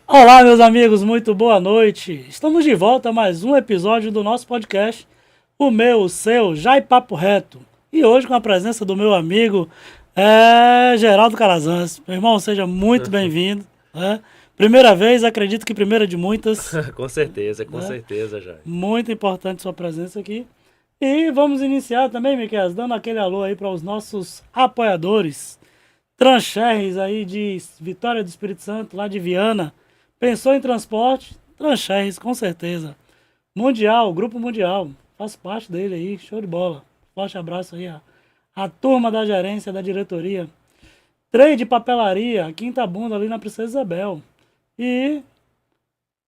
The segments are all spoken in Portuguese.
Olá, meus amigos, muito boa noite. Estamos de volta a mais um episódio do nosso podcast, o meu, o seu, Já e Papo Reto. E hoje com a presença do meu amigo Geraldo Calazans. Meu irmão, seja muito bem-vindo. Né? Primeira vez, acredito que primeira de muitas. Com Né? certeza, Jair. Muito importante sua presença aqui. E vamos iniciar também, Miquel, dando aquele alô aí para os nossos apoiadores. Transcherres aí de Vitória do Espírito Santo, lá de Viana. Pensou em transporte? Transcherres, com certeza. Mundial, Grupo Mundial. Faço parte dele aí, show de bola. Forte abraço aí, a turma da gerência, da diretoria. Trade Papelaria, Quinta Bunda, ali na Princesa Isabel. E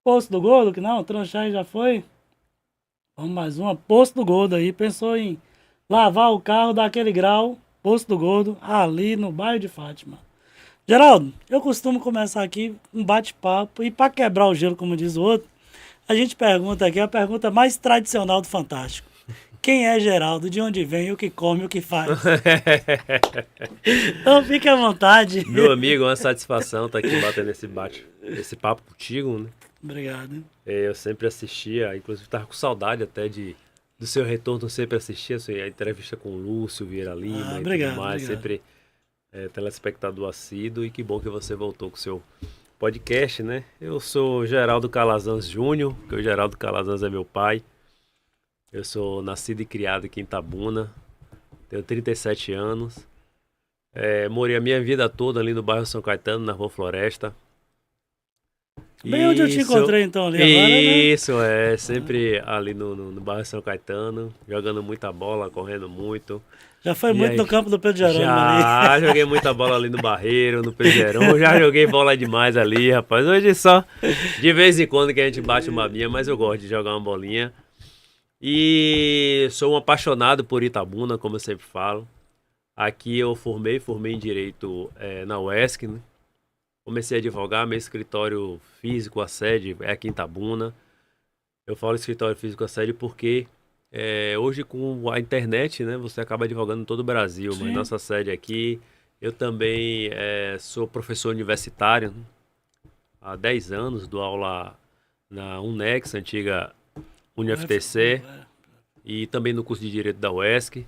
Poço do Gordo, que não, Transcherres já foi. Vamos mais uma, Poço do Gordo aí. Pensou em lavar o carro daquele grau, Poço do Gordo, ali no bairro de Fátima. Geraldo, eu costumo começar aqui um bate-papo e para quebrar o gelo, como diz o outro, a gente pergunta aqui a pergunta mais tradicional do Fantástico. Quem é Geraldo? De onde vem? O que come? O que faz? Então fique à vontade. Meu amigo, é uma satisfação estar aqui batendo esse papo contigo, né? Obrigado. Eu sempre assistia, inclusive estava com saudade até do seu retorno, eu sempre assistia assim, a entrevista com o Lúcio Vieira Lima e Obrigado, tudo mais, obrigado. sempre telespectador assíduo, e que bom que você voltou com o seu podcast, né? Eu sou Geraldo Calazans Júnior, que o Geraldo Calazans é meu pai. Eu sou nascido e criado aqui em Itabuna, tenho 37 anos. Morei a minha vida toda ali no bairro São Caetano, na Rua Floresta. Bem onde eu te Isso, encontrei então ali agora, né? sempre ali no bairro São Caetano, jogando muita bola, correndo muito. Já foi E muito aí, no campo do Pedro Jerônimo ali. já joguei muita bola ali no Barreiro, no Pereirão, já joguei bola demais ali, rapaz. Hoje só de vez em quando que a gente bate uma minha, mas eu gosto de jogar uma bolinha. E sou um apaixonado por Itabuna, como eu sempre falo. Aqui eu formei em Direito na UESC, né? Comecei a advogar, meu escritório físico, a sede é aqui em Itabuna. Eu falo escritório físico, a sede porque hoje com a internet, né, você acaba advogando em todo o Brasil, mas Sim. nossa sede é aqui. Eu também sou professor universitário, né? Há 10 anos, dou aula na UNEX, antiga UniFTC, e também no curso de Direito da UESC.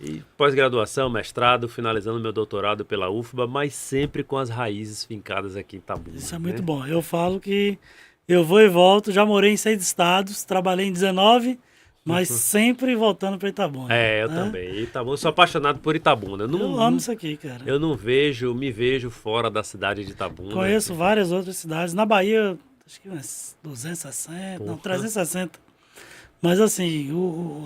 E pós-graduação, mestrado, finalizando meu doutorado pela UFBA, mas sempre com as raízes fincadas aqui em Itabuna, Isso é muito né? bom. Eu falo que eu vou e volto, já morei em 6 estados, trabalhei em 19, mas sempre voltando para Itabuna. Eu Né? também. Itabuna, sou apaixonado por Itabuna. Eu amo isso aqui, cara. Eu não me vejo fora da cidade de Itabuna. Conheço várias outras cidades. Na Bahia, acho que umas 260, não, Porra. 360. Mas assim,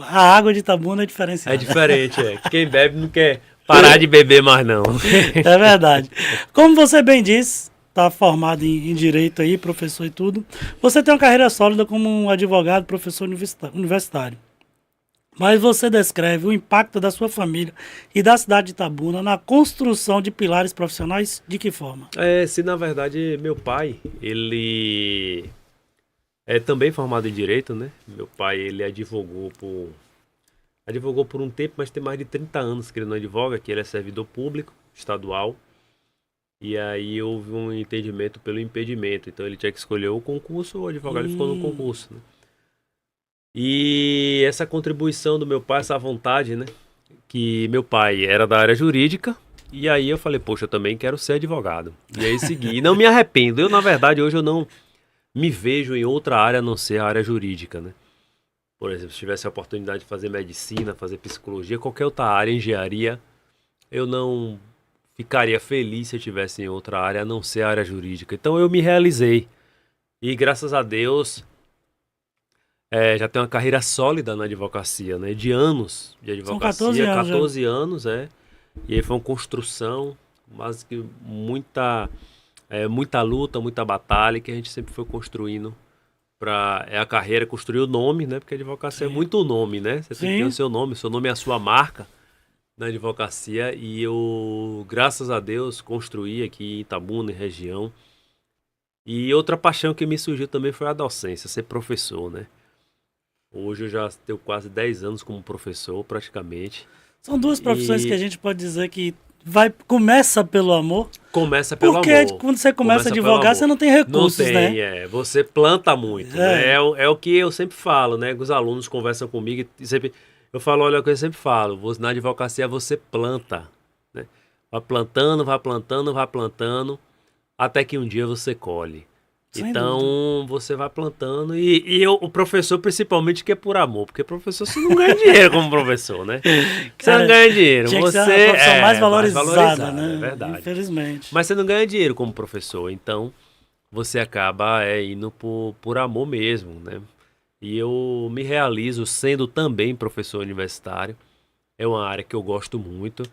a água de Itabuna é É diferenciada. diferente, é. Quem bebe não quer parar de beber mais, não. É verdade. Como você bem disse, está formado em direito aí, professor e tudo. Você tem uma carreira sólida como um advogado, professor universitário. Mas você descreve o impacto da sua família e da cidade de Itabuna na construção de pilares profissionais de que forma? Se na verdade meu pai, ele é também formado em Direito, né? Meu pai, ele advogou por um tempo, mas tem mais de 30 anos que ele não advoga, que ele é servidor público, estadual. E aí houve um entendimento pelo impedimento. Então ele tinha que escolher o concurso, ou o advogado ele ficou no concurso, né? E essa contribuição do meu pai, essa vontade, né? Que meu pai era da área jurídica. E aí eu falei, poxa, eu também quero ser advogado. E aí segui. E não me arrependo. Eu, na verdade, hoje eu não me vejo em outra área a não ser a área jurídica, né? Por exemplo, se tivesse a oportunidade de fazer medicina, fazer psicologia, qualquer outra área, engenharia, eu não ficaria feliz se eu tivesse em outra área a não ser a área jurídica. Então eu me realizei. E graças a Deus, já tenho uma carreira sólida na advocacia, né? De anos de São 14 advocacia, anos já. 14 anos, E aí foi uma construção, mas que muita luta, muita batalha que a gente sempre foi construindo para a carreira, construir o nome, né? Porque a advocacia é muito nome, né? Você tem que ter Sim. o seu nome é a sua marca na advocacia, e eu, graças a Deus, construí aqui em Itabuna, em região. E outra paixão que me surgiu também foi a docência, ser professor, né? Hoje eu já tenho quase 10 anos como professor, praticamente. São duas profissões que a E gente pode dizer que começa pelo amor. Começa pelo Porque amor. quando você começa a pelo advogar, amor. você não tem recursos, Não tem, né? você planta muito, É. né? É o que eu sempre falo, né? Que os alunos conversam comigo e sempre... Eu falo, olha o que eu sempre falo, na advocacia você planta, né? Vai plantando, vai plantando, vai plantando, até que um dia você colhe. Sem Então, dúvida. você vai plantando o professor principalmente que é por amor, porque professor você não ganha dinheiro como professor, né? Você Cara, não ganha dinheiro, tinha que você ser a profissão mais valorizada, valorizada, né? é verdade. Infelizmente. Mas você não ganha dinheiro como professor, então você acaba indo por amor mesmo, né? E eu me realizo sendo também professor universitário, é uma área que eu gosto muito.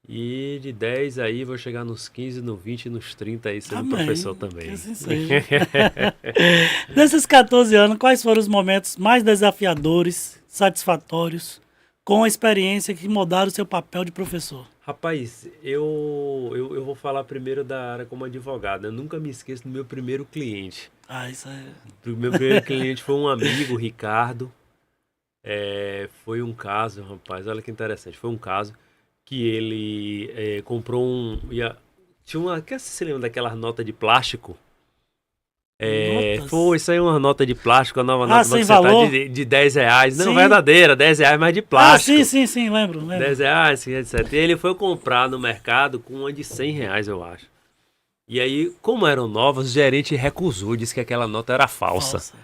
E de 10 aí vou chegar nos 15, no 20 e nos 30 aí sendo Amém. professor Que também. assim seja. Nesses 14 anos, quais foram os momentos mais desafiadores, satisfatórios, com a experiência que mudaram o seu papel de professor? Rapaz, eu vou falar primeiro da área como advogado. Eu nunca me esqueço do meu primeiro cliente. Isso é... O meu primeiro cliente foi um amigo, Ricardo. Foi um caso, rapaz, olha que interessante. Foi um caso que ele comprou tinha uma... Você se lembra daquelas notas de plástico? Notas? Isso aí é uma nota de plástico, a nova nota sem que você tá valor? de 10 reais. Não, Sim. verdadeira, 10 reais, mas de plástico. Sim, lembro. 10 reais, etc. E ele foi comprar no mercado com uma de 100 reais, eu acho. E aí, como eram novas, o gerente recusou, disse que aquela nota era falsa.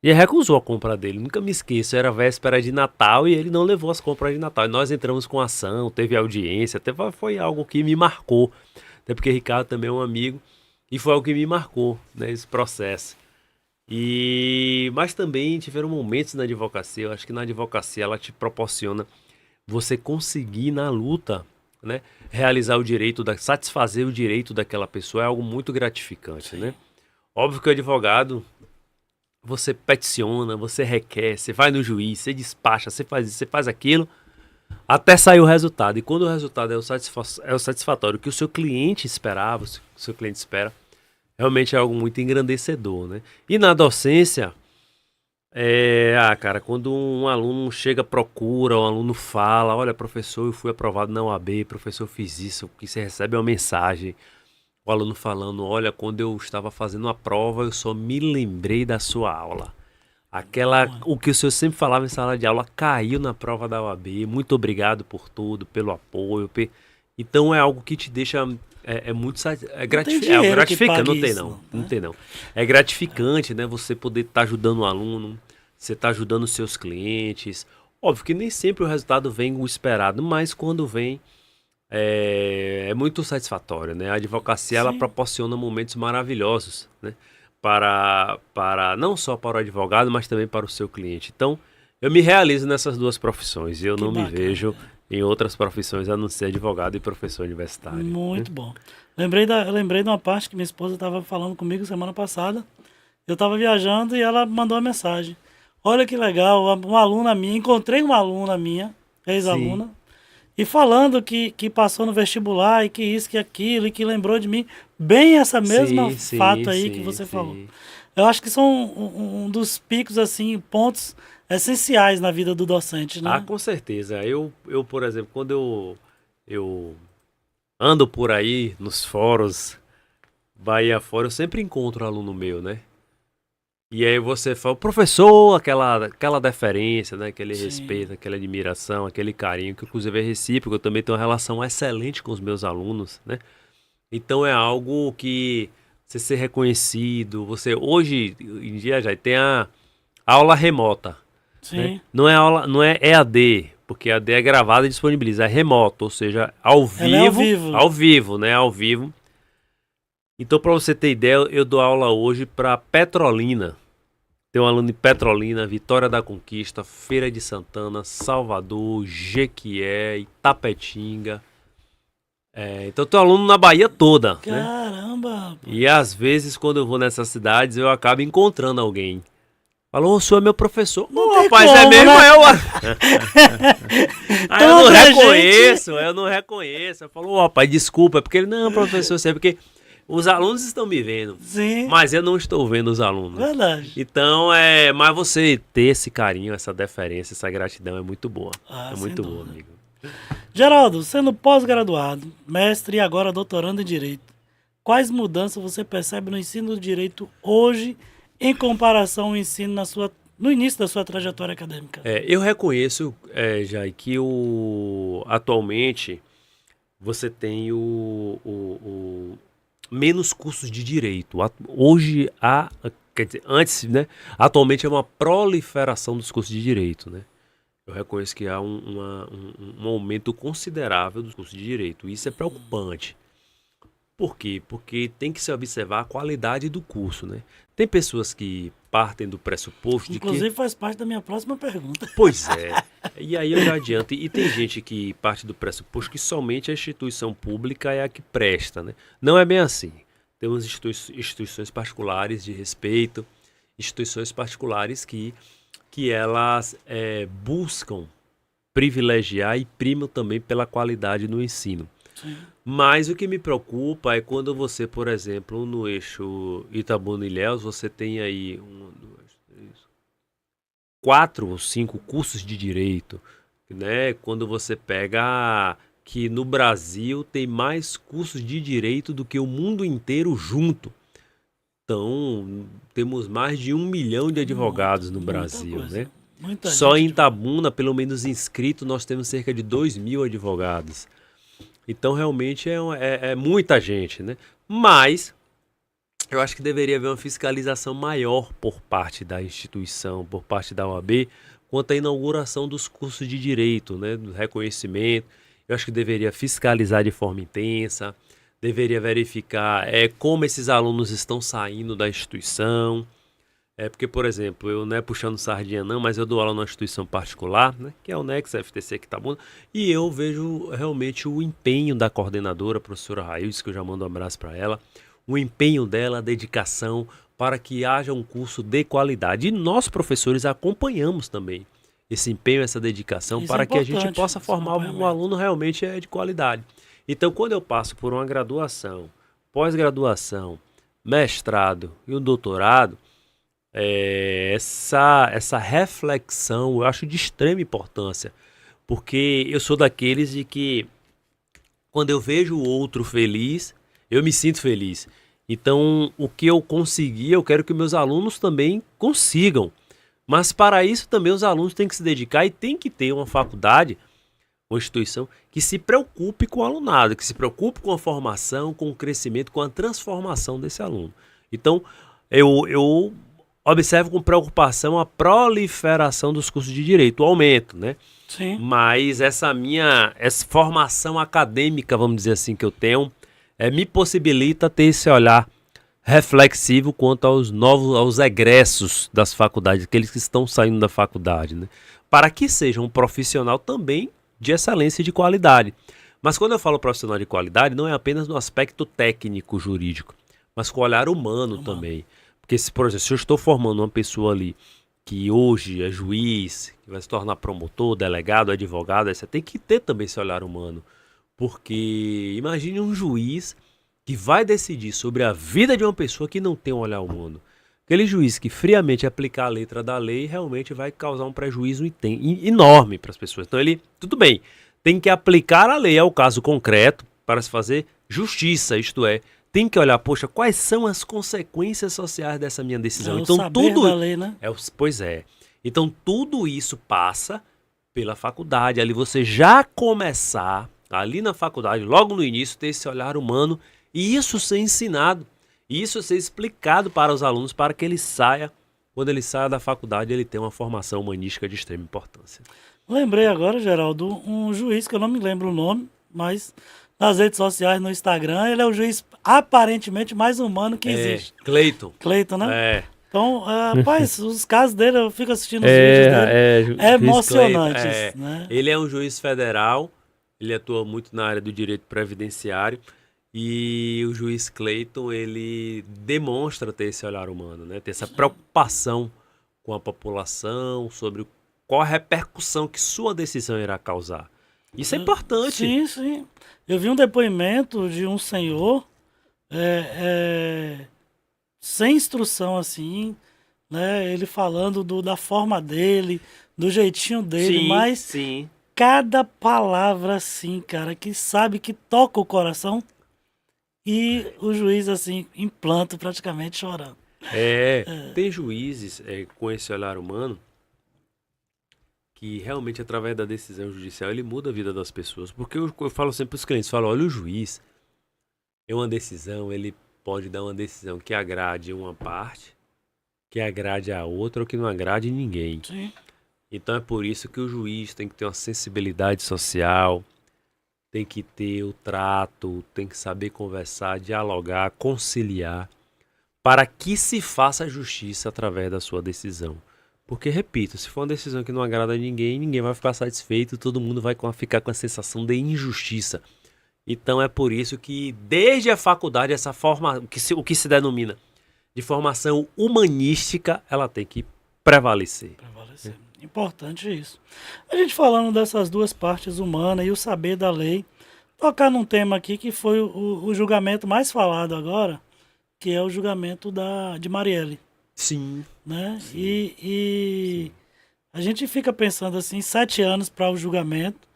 E ele recusou a compra dele. Nunca me esqueço, era véspera de Natal e ele não levou as compras de Natal. E nós entramos com ação, teve audiência, foi algo que me marcou. Até porque Ricardo também é um amigo. E foi algo que me marcou, né, esse processo. Mas também tiveram momentos na advocacia, eu acho que na advocacia ela te proporciona você conseguir na luta, né, realizar o direito, satisfazer o direito daquela pessoa, é algo muito gratificante, né? Óbvio que o advogado, você peticiona, você requer, você vai no juiz, você despacha, você faz isso, você faz aquilo, até sair o resultado. E quando o resultado é o satisfatório que o seu cliente esperava, o seu cliente espera, realmente é algo muito engrandecedor, né? E na docência, cara, quando um aluno chega, procura, um aluno fala, olha, professor, eu fui aprovado na UAB, professor, eu fiz isso, que você recebe uma mensagem, o aluno falando, olha, quando eu estava fazendo a prova, eu só me lembrei da sua aula. O que o senhor sempre falava em sala de aula caiu na prova da UAB. Muito obrigado por tudo, pelo apoio. Então é algo que te deixa muito gratificante. Não tem não. É gratificante, né? Você poder estar ajudando o aluno, você está ajudando os seus clientes. Óbvio que nem sempre o resultado vem o esperado, mas quando vem é muito satisfatório, né? A advocacia ela proporciona momentos maravilhosos, né? Não só para o advogado, mas também para o seu cliente. Então, eu me realizo nessas duas profissões e eu não me vejo em outras profissões a não ser advogado e professor universitário. Muito bom. Lembrei de uma parte que minha esposa estava falando comigo semana passada. Eu estava viajando e ela mandou uma mensagem. Olha que legal, uma aluna minha, encontrei uma aluna minha, ex-aluna, e falando que passou no vestibular e que isso, que aquilo, e que lembrou de mim. Bem essa mesma fato aí que você falou. Eu acho que são um dos picos, assim, pontos essenciais na vida do docente, né? Com certeza. Eu por exemplo, quando eu ando por aí nos fóruns, Bahia fora, eu sempre encontro um aluno meu, né? E aí você fala, professor, aquela deferência, né? Aquele respeito, aquela admiração, aquele carinho, que inclusive é recíproco. Eu também tenho uma relação excelente com os meus alunos, né? Então é algo que você ser reconhecido, hoje em dia já tem a aula remota. Sim. Né? Não é EAD, porque EAD é gravado e disponibiliza, é remoto, ou seja, ao vivo, né? Ao vivo. Então, para você ter ideia, eu dou aula hoje para Petrolina. Tem um aluno em Petrolina, Vitória da Conquista, Feira de Santana, Salvador, Jequié, Itapetinga. Então, eu tenho aluno na Bahia toda. Caramba! Né? E às vezes, quando eu vou nessas cidades, eu acabo encontrando alguém. Falou, o senhor é meu professor. Não, rapaz, como, é mesmo né? Aí eu não reconheço. Eu falo, rapaz, desculpa, é porque ele, não, professor, é porque os alunos estão me vendo. Sim. Mas eu não estou vendo os alunos. Verdade. Então, mas você ter esse carinho, essa deferência, essa gratidão é muito boa. É muito boa, amigo. Geraldo, sendo pós-graduado, mestre e agora doutorando em Direito, quais mudanças você percebe no ensino do Direito hoje em comparação ao ensino no início da sua trajetória acadêmica? Eu reconheço, Jai, que atualmente você tem menos cursos de direito. Hoje quer dizer, antes, né? Atualmente é uma proliferação dos cursos de direito, né? Eu reconheço que há um aumento considerável dos cursos de direito. Isso é preocupante. Por quê? Porque tem que se observar a qualidade do curso, né? Tem pessoas que partem do pressuposto de que... Inclusive faz parte da minha próxima pergunta. Pois é. E aí eu já adianto. E tem gente que parte do pressuposto que somente a instituição pública é a que presta, né? Não é bem assim. Temos instituições particulares de respeito, instituições particulares que elas buscam privilegiar e primam também pela qualidade no ensino. Sim. Mas o que me preocupa é quando você, por exemplo, no eixo Itabuna-Ilhéus, você tem aí 4 ou 5 cursos de direito, né? Quando você pega que no Brasil tem mais cursos de direito do que o mundo inteiro junto. Então, temos mais de 1 milhão de advogados no Brasil, né? Só em Itabuna, pelo menos inscrito, nós temos cerca de 2.000 advogados. Então, realmente, é muita gente, né? Mas, eu acho que deveria haver uma fiscalização maior por parte da instituição, por parte da OAB, quanto à inauguração dos cursos de direito, né? Do reconhecimento. Eu acho que deveria fiscalizar de forma intensa, deveria verificar como esses alunos estão saindo da instituição. Porque, por exemplo, eu não é puxando sardinha não, mas eu dou aula numa instituição particular, né, que é o Nex, FTC, que tá bom, e eu vejo realmente o empenho da coordenadora, a professora Raíldes, que eu já mando um abraço para ela, o empenho dela, a dedicação para que haja um curso de qualidade. E nós, professores, acompanhamos também esse empenho, essa dedicação, Isso para que a gente possa formar um aluno realmente de qualidade. Então, quando eu passo por uma graduação, pós-graduação, mestrado e um doutorado, essa reflexão eu acho de extrema importância, porque eu sou daqueles de que quando eu vejo o outro feliz, eu me sinto feliz. Então, o que eu consegui, eu quero que meus alunos também consigam. Mas para isso também os alunos têm que se dedicar e tem que ter uma faculdade, uma instituição que se preocupe com o alunado, que se preocupe com a formação, com o crescimento, com a transformação desse aluno. Então, eu observo com preocupação a proliferação dos cursos de direito, o aumento, né? Sim. Mas essa formação acadêmica, vamos dizer assim, que eu tenho, me possibilita ter esse olhar reflexivo quanto aos egressos das faculdades, aqueles que estão saindo da faculdade, né? Para que seja um profissional também de excelência e de qualidade. Mas quando eu falo profissional de qualidade, não é apenas no aspecto técnico jurídico, mas com o olhar humano também. Porque, por exemplo, se eu estou formando uma pessoa ali que hoje é juiz, que vai se tornar promotor, delegado, advogado, você tem que ter também esse olhar humano. Porque imagine um juiz que vai decidir sobre a vida de uma pessoa que não tem um olhar humano. Aquele juiz que friamente aplicar a letra da lei realmente vai causar um prejuízo enorme para as pessoas. Então ele, tudo bem, tem que aplicar a lei ao caso concreto para se fazer justiça, isto é, tem que olhar, poxa, quais são as consequências sociais dessa minha decisão. Então tudo da lei, né? Pois é. Então tudo isso passa pela faculdade. Ali você já começar, ali na faculdade, logo no início, ter esse olhar humano e isso ser ensinado. Isso ser explicado para os alunos para que ele saia, quando ele saia da faculdade, ele tenha uma formação humanística de extrema importância. Lembrei agora, Geraldo, um juiz que eu não me lembro o nome, mas nas redes sociais, no Instagram, ele é o juiz aparentemente mais humano que existe. Cleiton. Cleiton, né? É. Então, rapaz, os casos dele, eu fico assistindo os vídeos dele, é emocionante. Né? Ele é um juiz federal, ele atua muito na área do direito previdenciário. E o juiz Cleiton, ele demonstra ter esse olhar humano, né? Ter essa preocupação com a população, sobre qual a repercussão que sua decisão irá causar. Isso é importante. Sim, sim. Eu vi um depoimento de um senhor sem instrução, assim, né? Ele falando da forma dele, do jeitinho dele, Sim, mas sim. cada palavra assim, cara, que sabe que toca o coração e o juiz assim, em planto, praticamente chorando. Tem juízes com esse olhar humano que realmente através da decisão judicial ele muda a vida das pessoas. Porque eu falo sempre para os clientes, falo, olha, o juiz é uma decisão, ele pode dar uma decisão que agrade uma parte, que agrade a outra ou que não agrade ninguém. Sim. Então é por isso que o juiz tem que ter uma sensibilidade social, tem que ter o trato, tem que saber conversar, dialogar, conciliar, para que se faça justiça através da sua decisão. Porque, repito, se for uma decisão que não agrada a ninguém, ninguém vai ficar satisfeito, todo mundo vai ficar com a sensação de injustiça. Então é por isso que desde a faculdade, essa forma, o que se denomina de formação humanística, ela tem que prevalecer. Importante isso. A gente falando dessas duas partes, humana e o saber da lei, tocar num tema aqui que foi o julgamento mais falado agora, que é o julgamento de Marielle. Sim. Né? Sim. E a gente fica pensando assim, 7 anos para o julgamento,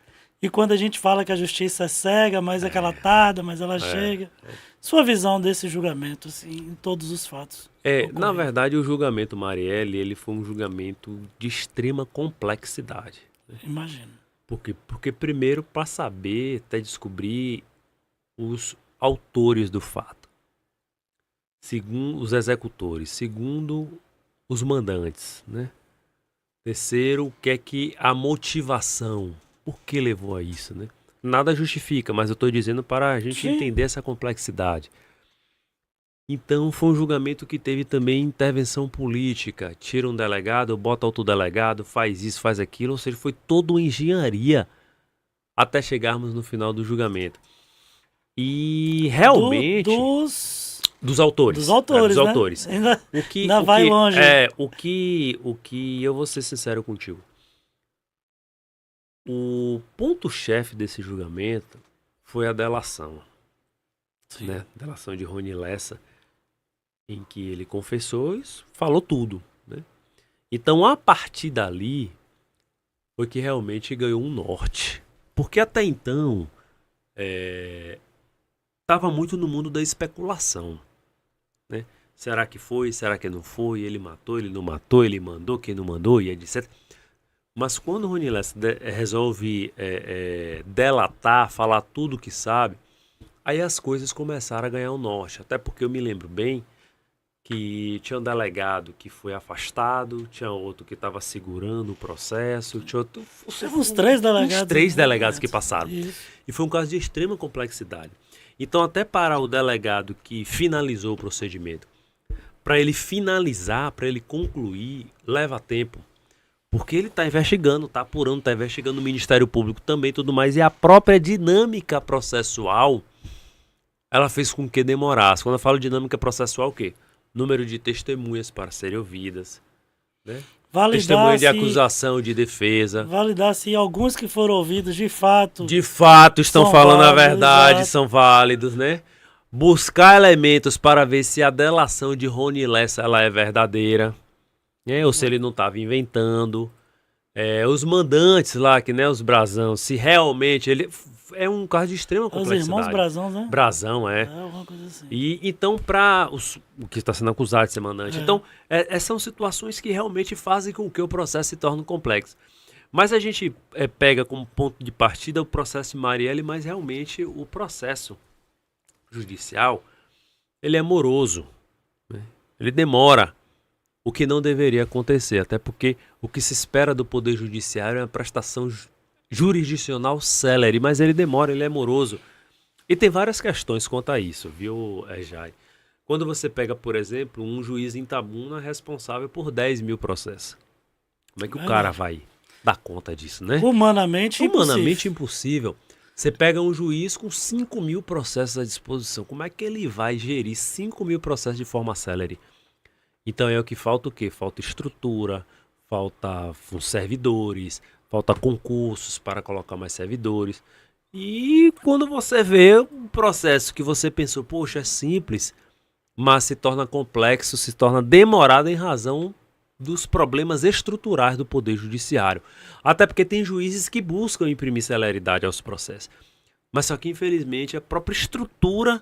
e quando a gente fala que a justiça é cega, mas é que ela tarda, mas ela chega. Sua visão desse julgamento, assim, em todos os fatos? Na verdade, o julgamento Marielle, ele foi um julgamento de extrema complexidade. Imagino. Por quê? Porque primeiro, para saber, até descobrir os autores do fato. Segundo, os executores. Segundo, os mandantes, né? Terceiro, o que é que a motivação, por que levou a isso, né? Nada justifica, mas eu estou dizendo para a gente entender essa complexidade. Então, foi um julgamento que teve também intervenção política. Tira um delegado, bota outro delegado, faz isso, faz aquilo. Ou seja, foi toda uma engenharia até chegarmos no final do julgamento. E realmente... Dos autores. Dos autores, dos né? autores. Ainda vai longe. O que eu vou ser sincero contigo. O ponto-chefe desse julgamento foi a delação. Né? Delação de Rony Lessa, em que ele confessou isso, falou tudo. Né? Então, a partir dali, foi que realmente ganhou um norte. Porque até então, estava muito no mundo da especulação. Né? Será que foi? Será que não foi? Ele matou, ele não matou, ele mandou, quem não mandou, e etc. Mas quando o Rony Lessa resolve delatar, falar tudo o que sabe, aí as coisas começaram a ganhar um norte. Até porque eu me lembro bem que tinha um delegado que foi afastado, tinha outro que estava segurando o processo, tinha outro... Uns 3 delegados. Uns 3 delegados que passaram. Isso. E foi um caso de extrema complexidade. Então, até para o delegado que finalizou o procedimento, para ele finalizar, para ele concluir, leva tempo. Porque ele está investigando, está apurando, está investigando o Ministério Público também e tudo mais. E a própria dinâmica processual, ela fez com que demorasse. Quando eu falo dinâmica processual, o quê? Número de testemunhas para serem ouvidas. Né? Testemunha de acusação, de defesa. Validar se alguns que foram ouvidos de fato... De fato estão falando válidos, a verdade, exato. são válidos, né? Buscar elementos para ver se a delação de Rony Lessa ela é verdadeira. Né? Ou se ele não estava inventando. Os mandantes lá, que né, os Brazão, se realmente ele... É um caso de extrema complexidade. Os irmãos Brazão, né? Brazão, alguma coisa assim. E então, para o que está sendo acusado de ser mandante. Então, são situações que realmente fazem com que o processo se torne complexo. Mas a gente pega como ponto de partida o processo de Marielle, mas realmente o processo judicial, ele é moroso. Né? Ele demora, o que não deveria acontecer. Até porque o que se espera do Poder Judiciário é uma prestação jurisdicional célere, mas ele demora, ele é moroso. E tem várias questões quanto a isso, viu, Jai? Quando você pega, por exemplo, um juiz em Itabuna responsável por 10 mil processos. Como é que o cara vai dar conta disso, né? Humanamente impossível. Você pega um juiz com 5 mil processos à disposição. Como é que ele vai gerir 5 mil processos de forma célere? Então é o que falta o quê? Falta estrutura, falta servidores, falta concursos para colocar mais servidores. E quando você vê um processo que você pensou, poxa, é simples, mas se torna complexo, se torna demorado em razão dos problemas estruturais do Poder Judiciário. Até porque tem juízes que buscam imprimir celeridade aos processos. Mas só que, infelizmente, a própria estrutura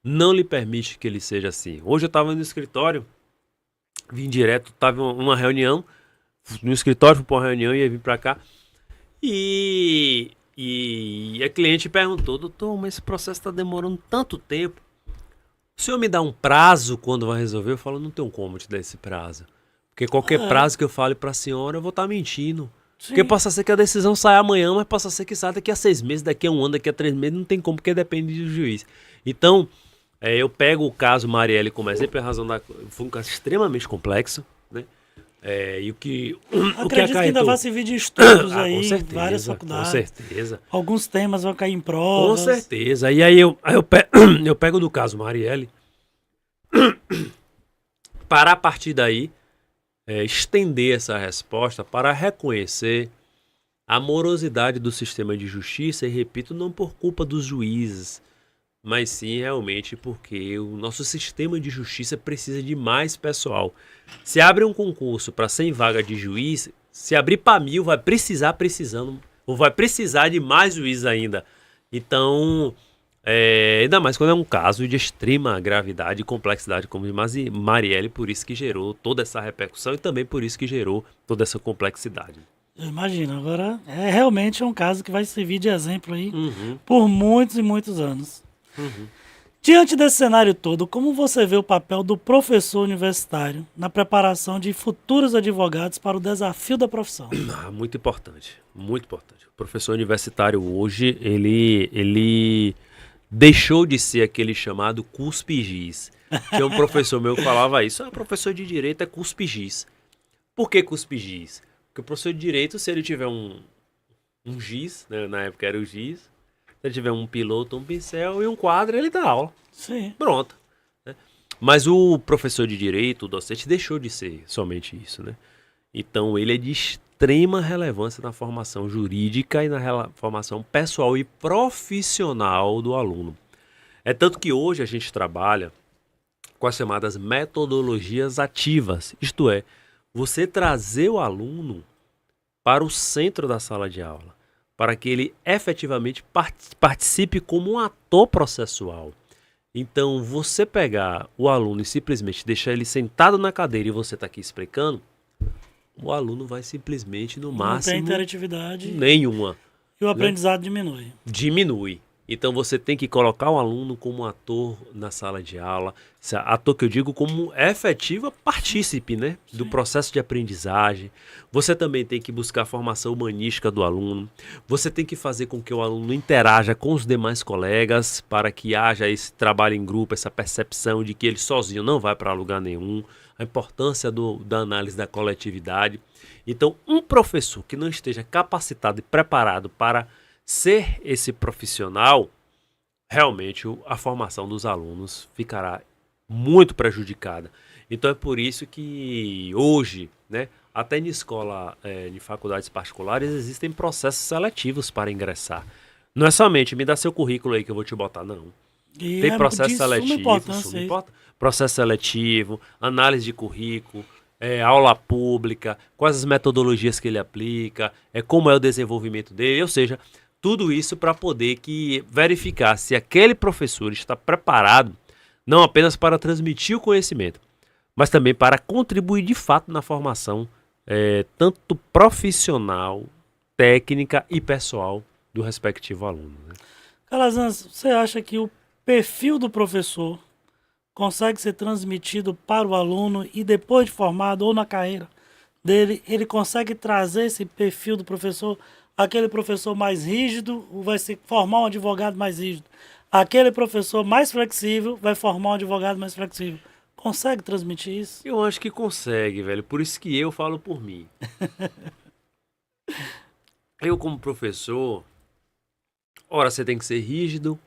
não lhe permite que ele seja assim. Hoje eu estava no escritório, vim direto, estava em uma reunião, no escritório, fui para uma reunião e ia vir para cá. E a cliente perguntou: doutor, mas esse processo está demorando tanto tempo. O senhor me dá um prazo quando vai resolver? Eu falo: não tenho como te dar esse prazo. Porque qualquer prazo que eu fale para a senhora, eu vou estar mentindo. Sim. Porque possa ser que a decisão saia amanhã, mas possa ser que saia daqui a 6 meses, daqui a 1 ano, daqui a 3 meses. Não tem como, porque depende do juiz. Então, eu pego o caso Marielle como exemplo, a razão foi um caso extremamente complexo, né? E o que acredito que ainda vai servir de estudos aí, com certeza, em várias faculdades. Com certeza. Alguns temas vão cair em provas. Com certeza. E aí eu pego do caso Marielle para, a partir daí, estender essa resposta para reconhecer a morosidade do sistema de justiça, e repito, não por culpa dos juízes, mas sim realmente porque o nosso sistema de justiça precisa de mais pessoal. Se abre um concurso para 100 vagas de juiz, se abrir para 1000, vai precisar de mais juízes ainda. Então, ainda mais quando é um caso de extrema gravidade e complexidade como o de Marielle, por isso que gerou toda essa repercussão e também por isso que gerou toda essa complexidade. Imagina, agora realmente um caso que vai servir de exemplo aí por muitos e muitos anos. Diante desse cenário todo, como você vê o papel do professor universitário na preparação de futuros advogados para o desafio da profissão? Muito importante, muito importante. O professor universitário hoje, ele deixou de ser aquele chamado cuspe-giz. Tinha um professor meu que falava isso: professor de direito é cuspe-giz. Por que cuspe-giz? Porque o professor de direito, se ele tiver um giz, né, na época era o giz, se ele tiver um piloto, um pincel e um quadro, ele dá aula. Sim. Pronto. Né? Mas o professor de direito, o docente, deixou de ser somente isso, né? Então ele é de extrema relevância na formação jurídica e na formação pessoal e profissional do aluno. É tanto que hoje a gente trabalha com as chamadas metodologias ativas, isto é, você trazer o aluno para o centro da sala de aula, para que ele efetivamente participe como um ator processual. Então, você pegar o aluno e simplesmente deixar ele sentado na cadeira e você está aqui explicando, o aluno vai simplesmente, no máximo... Não tem interatividade nenhuma. E o aprendizado diminui. Diminui. Então, você tem que colocar o aluno como um ator na sala de aula. Ator que eu digo como efetivo partícipe, né, do processo de aprendizagem. Você também tem que buscar a formação humanística do aluno. Você tem que fazer com que o aluno interaja com os demais colegas para que haja esse trabalho em grupo, essa percepção de que ele sozinho não vai para lugar nenhum. A importância da análise da coletividade. Então, um professor que não esteja capacitado e preparado para ser esse profissional, realmente a formação dos alunos ficará muito prejudicada. Então é por isso que hoje, né, até em escola, em faculdades particulares, existem processos seletivos para ingressar. Não é somente me dá seu currículo aí que eu vou te botar, não. E tem processo seletivo, importa. Processo seletivo, análise de currículo, aula pública, quais as metodologias que ele aplica, como é o desenvolvimento dele, ou seja, tudo isso para poder verificar se aquele professor está preparado não apenas para transmitir o conhecimento, mas também para contribuir de fato na formação tanto profissional, técnica e pessoal do respectivo aluno. Né? Calazans, você acha que o perfil do professor consegue ser transmitido para o aluno e depois de formado ou na carreira dele, ele consegue trazer esse perfil do professor? Aquele professor mais rígido vai formar um advogado mais rígido. Aquele professor mais flexível vai formar um advogado mais flexível. Consegue transmitir isso? Eu acho que consegue, velho. Por isso que eu falo por mim. Eu, como professor, ora você tem que ser rígido,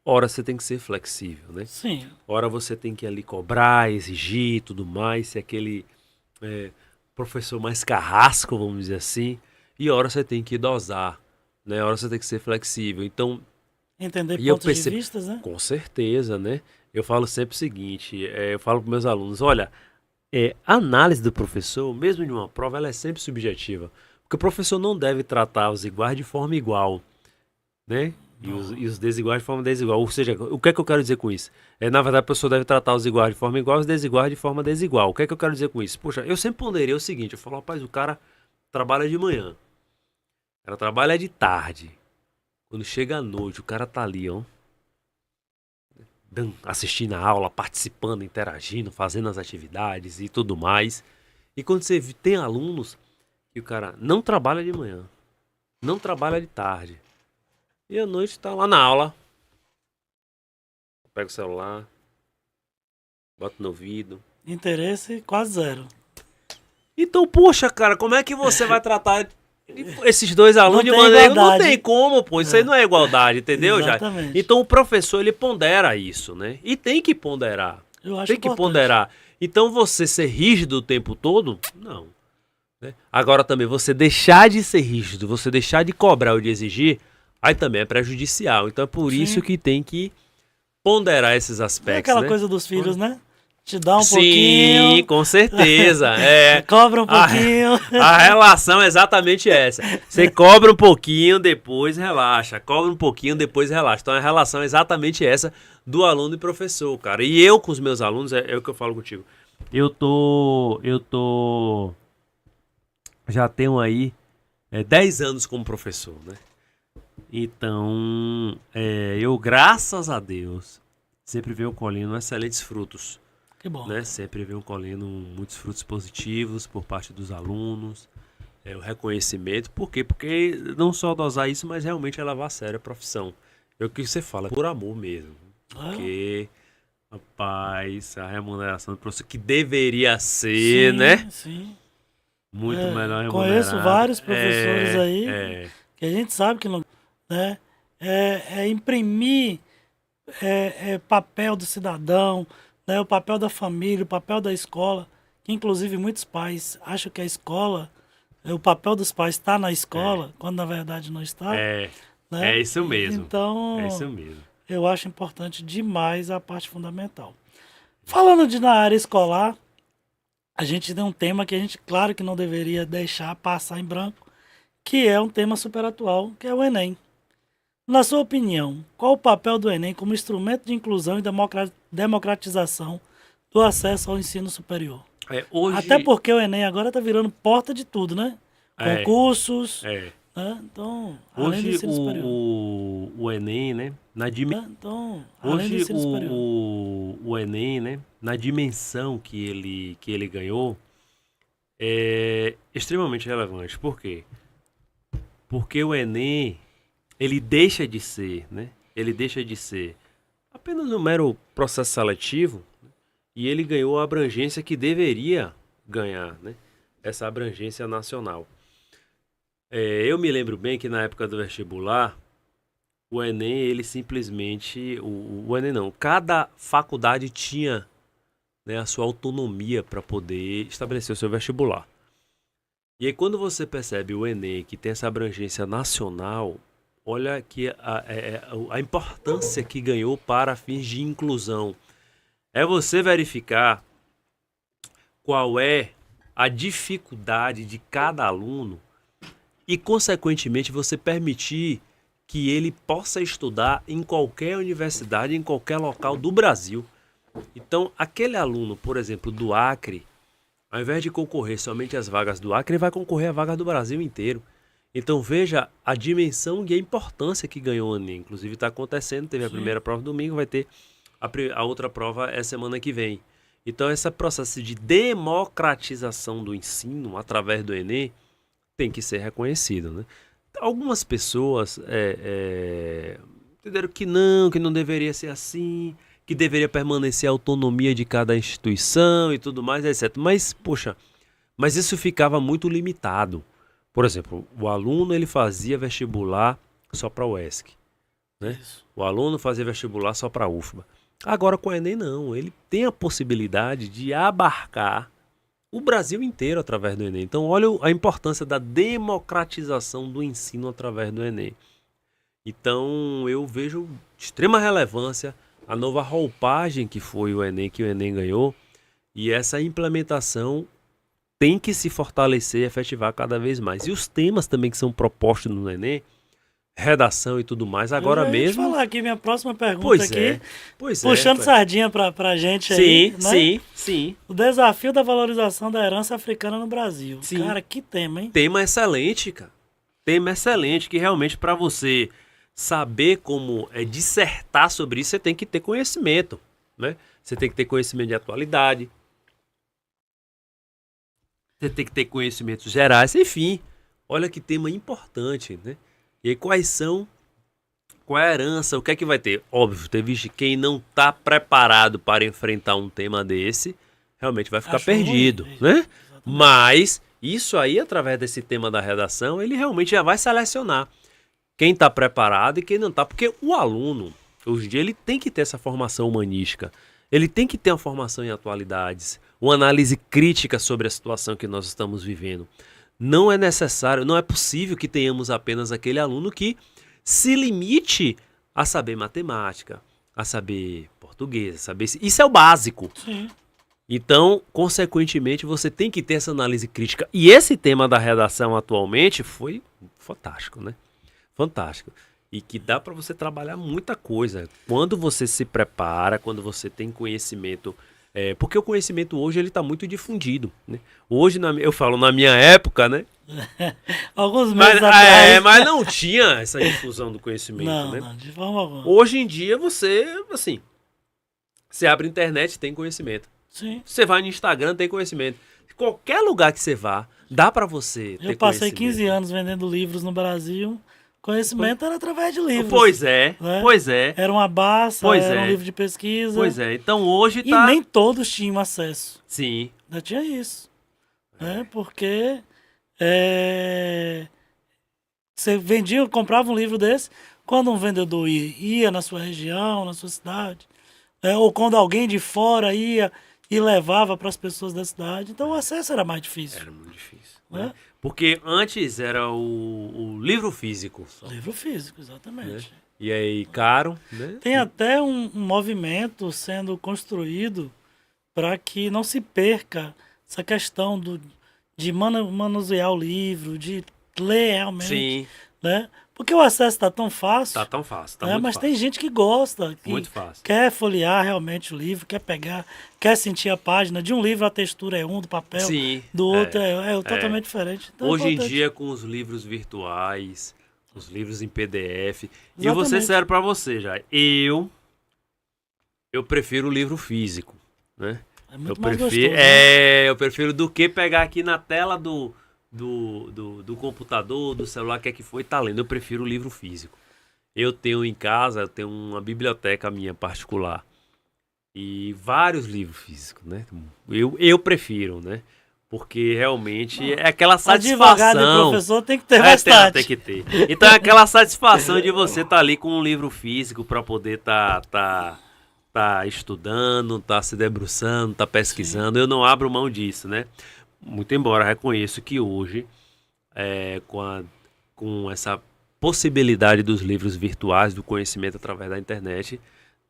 ora você tem que ser flexível, né? Sim. Ora você tem que ali cobrar, exigir e tudo mais, ser aquele professor mais carrasco, vamos dizer assim. E hora você tem que dosar, né? Hora você tem que ser flexível. Então, entender pontos de vista, né? Com certeza, né? Eu falo sempre o seguinte, eu falo para meus alunos, olha, A análise do professor, mesmo em uma prova, ela é sempre subjetiva. Porque o professor não deve tratar os iguais de forma igual, né? E os desiguais de forma desigual. Ou seja, o que é que eu quero dizer com isso? Na verdade, o professor deve tratar os iguais de forma igual e os desiguais de forma desigual. O que é que eu quero dizer com isso? Poxa, eu sempre ponderei o seguinte, eu falo, rapaz, o cara trabalha de manhã, o cara trabalha de tarde. Quando chega à noite, o cara tá ali, ó, assistindo a aula, participando, interagindo, fazendo as atividades e tudo mais. E quando você tem alunos que o cara não trabalha de manhã, não trabalha de tarde, e à noite tá lá na aula, pega o celular, bota no ouvido. Interesse quase zero. Então, poxa, cara, como é que você vai tratar esses dois alunos de tem maneira... Não igualdade. tem como, pô. Isso aí não é igualdade, entendeu, já? Exatamente. Então o professor, ele pondera isso, né? E tem que ponderar. Eu acho Tem que importante. ponderar. Então você ser rígido o tempo todo? Não. Né? Agora também, você deixar de ser rígido, você deixar de cobrar ou de exigir, aí também é prejudicial. Então é por Sim. isso que tem que ponderar esses É aspectos, aquela né? coisa dos filhos, né? Te dá um Sim, pouquinho. com certeza. Cobra um pouquinho. A relação é exatamente essa. Você cobra um pouquinho, depois relaxa. Cobra um pouquinho, depois relaxa. Então a relação é exatamente essa do aluno e professor, cara. E eu com os meus alunos, é o que eu falo contigo. Já tenho aí 10 anos como professor, né? Então, eu, graças a Deus, sempre venho colhendo excelentes frutos. Que bom. Né? Sempre venho colhendo muitos frutos positivos por parte dos alunos, o reconhecimento. Por quê? Porque não só dosar isso, mas realmente é levar a sério a profissão. É o que você fala, por amor mesmo. Porque, rapaz, a remuneração do professor que deveria ser, sim, né? Sim. Muito melhor remunerado. Conheço vários professores aí que a gente sabe que não, né? Imprimir papel do cidadão, né, o papel da família, o papel da escola, que inclusive muitos pais acham que a escola, o papel dos pais está na escola, quando na verdade não está. É Né? isso mesmo. Então, é isso mesmo. Eu acho importante demais a parte fundamental. Falando na área escolar, a gente tem um tema que a gente, claro que não deveria deixar passar em branco, que é um tema super atual, que é o Enem. Na sua opinião, qual o papel do Enem como instrumento de inclusão e democratização do acesso ao ensino superior? Hoje... Até porque o Enem agora está virando porta de tudo, né? Concursos, né? Então, além do hoje ensino superior. O Enem, né? Então, além do ensino superior. O Enem, né? Na dimensão que ele ganhou, é extremamente relevante. Por quê? Porque o Enem, ele deixa de ser, né? Ele deixa de ser apenas um mero processo seletivo, né? E ele ganhou a abrangência que deveria ganhar, né? Essa abrangência nacional. Eu me lembro bem que na época do vestibular, o Enem, ele simplesmente... O Enem não, cada faculdade tinha, né, a sua autonomia para poder estabelecer o seu vestibular. E aí quando você percebe o Enem, que tem essa abrangência nacional, olha que a importância que ganhou para fins de inclusão. É você verificar qual é a dificuldade de cada aluno e, consequentemente, você permitir que ele possa estudar em qualquer universidade, em qualquer local do Brasil. Então, aquele aluno, por exemplo, do Acre, ao invés de concorrer somente às vagas do Acre, ele vai concorrer a vagas do Brasil inteiro. Então veja a dimensão e a importância que ganhou o Enem. Inclusive está acontecendo, teve a primeira prova domingo, vai ter a outra prova semana que vem. Então esse processo de democratização do ensino através do Enem tem que ser reconhecido, né? Algumas pessoas entenderam que não deveria ser assim, que deveria permanecer a autonomia de cada instituição e tudo mais, etc. Mas, poxa, isso ficava muito limitado. Por exemplo, o aluno ele fazia vestibular só para a UESC, né? O aluno fazia vestibular só para a UFBA. Agora com o Enem não, ele tem a possibilidade de abarcar o Brasil inteiro através do Enem. Então olha a importância da democratização do ensino através do Enem. Então eu vejo de extrema relevância a nova roupagem que foi o Enem, que o Enem ganhou. E essa implementação tem que se fortalecer e efetivar cada vez mais. E os temas também que são propostos no Enem, redação e tudo mais, agora Eu ia te mesmo... falar aqui, minha próxima pergunta Pois aqui, é, pois é. puxando sardinha pra gente aí, Sim, né? sim, sim. O desafio da valorização da herança africana no Brasil. Sim. Cara, que tema, hein? Tema excelente, cara. Tema excelente, que realmente para você saber como dissertar sobre isso, você tem que ter conhecimento, né? Você tem que ter conhecimento de atualidade, você tem que ter conhecimentos gerais, enfim. Olha que tema importante, né? E aí, qual é a herança, o que é que vai ter? Óbvio, teve quem não está preparado para enfrentar um tema desse, realmente vai ficar Acho perdido, ruim, né? exatamente. Mas isso aí, através desse tema da redação, ele realmente já vai selecionar quem está preparado e quem não está. Porque o aluno, hoje em dia, ele tem que ter essa formação humanística. Ele tem que ter uma formação em atualidades, uma análise crítica sobre a situação que nós estamos vivendo. Não é necessário, não é possível que tenhamos apenas aquele aluno que se limite a saber matemática, a saber português, a saber... Isso é o básico. Sim. Então, consequentemente, você tem que ter essa análise crítica. E esse tema da redação atualmente foi fantástico, né? Fantástico. E que dá para você trabalhar muita coisa. Quando você se prepara, quando você tem conhecimento... porque o conhecimento hoje ele está muito difundido, né? Hoje, eu falo na minha época, né? Alguns meses atrás... Mas não tinha essa difusão do conhecimento, não, né? não, de forma alguma. Hoje em dia, você abre a internet, tem conhecimento. Sim. Você vai no Instagram, tem conhecimento. Qualquer lugar que você vá, dá pra você ter Eu passei conhecimento. 15 anos vendendo livros no Brasil. Conhecimento era através de livros. Pois é, né? pois é. Era uma baça, Pois era é. um livro de pesquisa. Pois é, então hoje E tá... nem todos tinham acesso. Sim, Ainda tinha isso. Né? Porque você vendia, comprava um livro desse, quando um vendedor ia na sua região, na sua cidade, ou quando alguém de fora ia e levava para as pessoas da cidade. Então o acesso era mais difícil. era muito difícil. Né? Né? Porque antes era o livro físico. Só, Livro físico, exatamente. né? E aí, caro, né? Tem até um movimento sendo construído para que não se perca essa questão de manusear o livro, de ler realmente. Sim, Né? Porque o acesso está tão fácil. tá tão fácil, tá né? muito Mas fácil. tem gente que gosta, que Muito fácil. quer folhear realmente o livro, quer pegar, quer sentir a página. De um livro a textura é um, do papel, Sim, do outro é totalmente diferente. Então, é hoje em importante. dia, com os livros virtuais, os livros em PDF, e Exatamente. vou ser sério pra você, já. Eu prefiro o livro físico, né? É muito Eu mais prefiro, gostoso. Né? eu prefiro do que pegar aqui na tela do computador, do celular, que é que foi, tá lendo. Eu prefiro o livro físico. Eu tenho em casa, eu tenho uma biblioteca minha particular e vários livros físicos, né? Eu prefiro, né? Porque realmente é aquela Advogado e satisfação. professor tem que ter bastante. Tem que ter. Então é aquela satisfação de você estar ali com um livro físico para poder tá estudando, tá se debruçando, tá pesquisando. Eu não abro mão disso, né? Muito embora reconheço que hoje, com essa possibilidade dos livros virtuais, do conhecimento através da internet,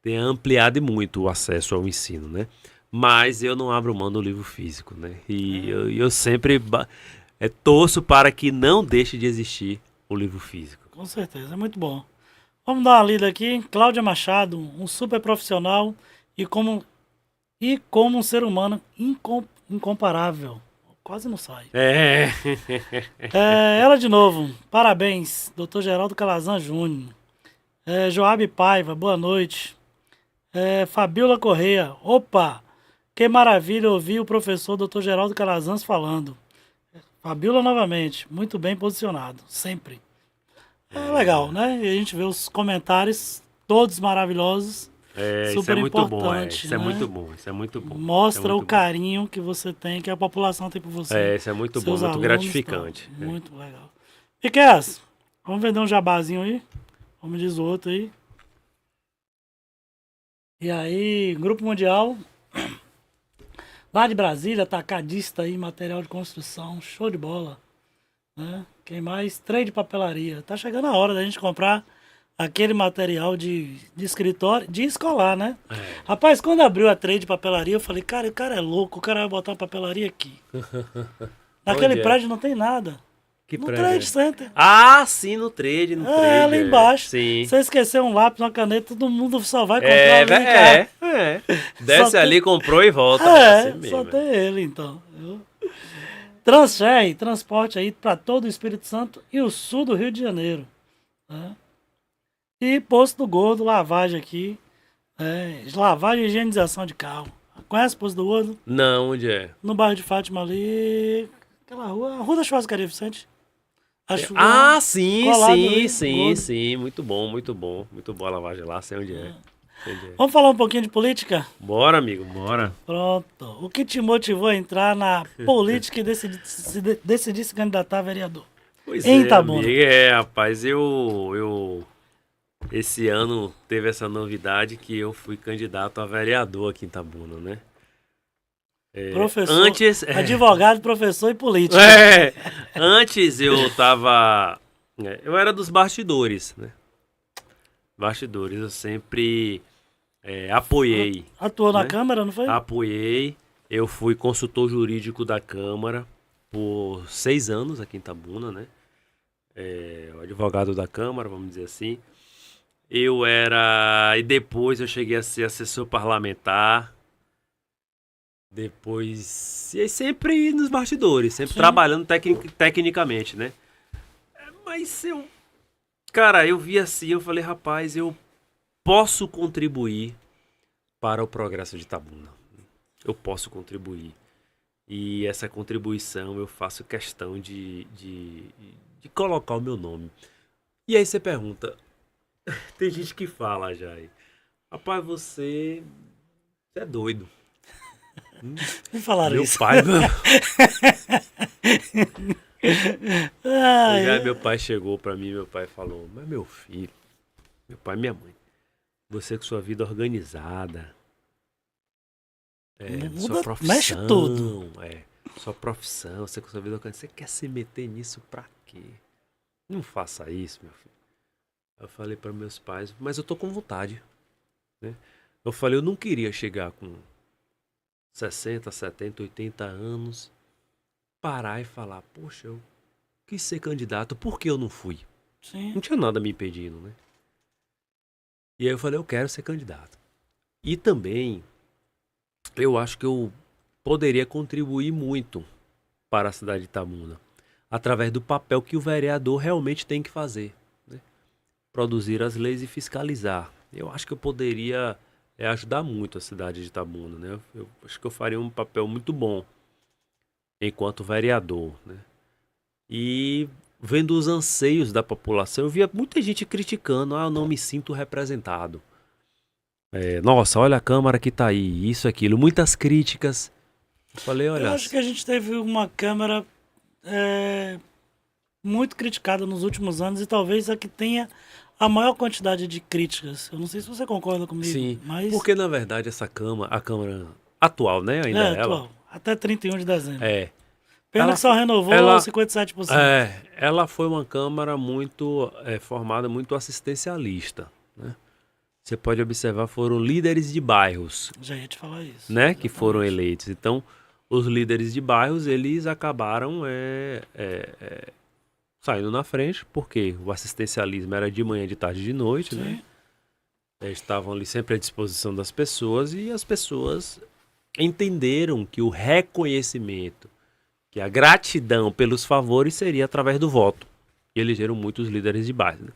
tenha ampliado muito o acesso ao ensino, né? Mas eu não abro mão do livro físico, né? E eu sempre torço para que não deixe de existir o livro físico. Com certeza, é muito bom. Vamos dar uma lida aqui. Cláudia Machado, um super profissional e como um ser humano incomparável. Quase não sai. Ela de novo. Parabéns, Dr. Geraldo Calazan Júnior. Joabe Paiva, boa noite. Fabiola Correia. Opa! Que maravilha ouvir o professor Dr. Geraldo Calazans falando. Fabiola novamente. Muito bem posicionado. Sempre. Legal, né? E a gente vê os comentários todos maravilhosos. Isso super é muito bom, importante. Isso é né? muito bom, isso é muito bom. Mostra muito o carinho que você tem, que a população tem por você. Isso é muito bom, Seus muito alunos, gratificante. tá? Muito legal. Piquez, vamos vender um jabazinho aí? Como diz o outro aí. E aí, Grupo Mundial. Lá de Brasília, atacadista aí, material de construção, show de bola. Né? Quem mais? Trem de papelaria. Tá chegando a hora da gente comprar aquele material de escritório, de escolar, né? É. Rapaz, quando abriu a trade de papelaria, eu falei, cara, o cara é louco, o cara vai botar uma papelaria aqui. Naquele Onde é? prédio não tem nada. Que No prédio Trade é? Center. Ah, sim, no trade, no É, trade. lá embaixo. Sim. Se você esquecer um lápis, uma caneta, todo mundo só vai comprar É, ali, cara. Desce Só ali, tem- comprou e volta. É assim Só mesmo. tem ele, então. Transfer, transporte aí para todo o Espírito Santo e o sul do Rio de Janeiro. Né? E Posto do Gordo, lavagem aqui. Lavagem e higienização de carro. Conhece o Posto do Gordo? Não, onde é? No bairro de Fátima ali. Aquela rua, a Rua da Churrascaria Vicente. Acho Ah, sim, colado sim, ali, sim, Gordo. sim. Muito bom, muito bom. Muito boa a lavagem lá, sei onde é. Sei onde é. Vamos falar um pouquinho de política? Bora, amigo, bora. Pronto. O que te motivou a entrar na política e decidir se candidatar a vereador? Pois Em é, Itabuna. amigo. Rapaz, eu esse ano teve essa novidade que eu fui candidato a vereador aqui em Itabuna, né? Professor, Antes, advogado, professor e político. antes eu tava, eu era dos bastidores, né? Bastidores, eu sempre apoiei, Atuou na né? Câmara, não foi? Apoiei, eu fui consultor jurídico da Câmara por 6 anos aqui em Itabuna, né? O advogado da Câmara, vamos dizer assim. E depois eu cheguei a ser assessor parlamentar. Depois, e aí sempre nos bastidores, sempre Sim. trabalhando tecnicamente, né? Mas cara, eu vi assim, eu falei, rapaz, eu posso contribuir para o progresso de Itabuna. Eu posso contribuir. E essa contribuição eu faço questão de colocar o meu nome. E aí você pergunta, tem gente que fala, Jai, rapaz, você é doido. Me falaram Meu isso. pai, Ai, meu pai chegou pra mim, meu pai falou, mas meu filho, meu pai e minha mãe, você com sua vida organizada, sua muda, mexe profissão, tudo. sua profissão, você com sua vida organizada, você quer se meter nisso pra quê? Não faça isso, meu filho. Eu falei para meus pais, mas eu tô com vontade, né? Eu falei, eu não queria chegar com 60, 70, 80 anos, parar e falar, poxa, eu quis ser candidato, por que eu não fui? Sim. Não tinha nada me impedindo, né? E aí eu falei, eu quero ser candidato. E também, eu acho que eu poderia contribuir muito para a cidade de Itabuna, através do papel que o vereador realmente tem que fazer, né? Produzir as leis e fiscalizar. Eu acho que eu poderia ajudar muito a cidade de Itabuna, né? Eu acho que eu faria um papel muito bom enquanto vereador, né? E vendo os anseios da população, eu via muita gente criticando, eu não me sinto representado. Nossa, olha a Câmara que tá aí, isso, aquilo, muitas críticas. Eu falei, Eu olha, acho que a gente teve uma Câmara muito criticada nos últimos anos e talvez a que tenha a maior quantidade de críticas. Eu não sei se você concorda comigo, sim, mas porque na verdade essa Câmara, a Câmara atual, né, ainda ela, atual, até 31 de dezembro. Pena ela que só renovou ela- 57%. ela foi uma Câmara muito formada, muito assistencialista, né? Você pode observar, foram líderes de bairros, Já ia te falar isso. né, que foram exatamente. eleitos. Então, os líderes de bairros, eles acabaram saindo na frente, porque o assistencialismo era de manhã, de tarde e de noite, né? Sim. Eles estavam ali sempre à disposição das pessoas e as pessoas entenderam que o reconhecimento, que a gratidão pelos favores seria através do voto. E elegeram muitos líderes de bairro, né?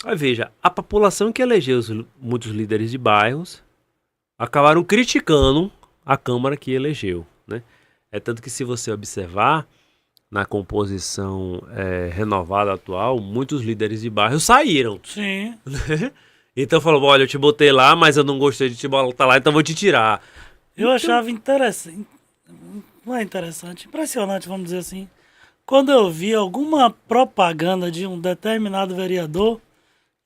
Aí veja, a população que elegeu muitos líderes de bairros acabaram criticando a Câmara que elegeu, né? É tanto que se você observar, na composição renovada atual, muitos líderes de bairro saíram. Sim. Então falou, olha, eu te botei lá, mas eu não gostei de te botar lá, então vou te tirar. Eu achava interessante. Não é interessante, impressionante, vamos dizer assim. Quando eu vi alguma propaganda de um determinado vereador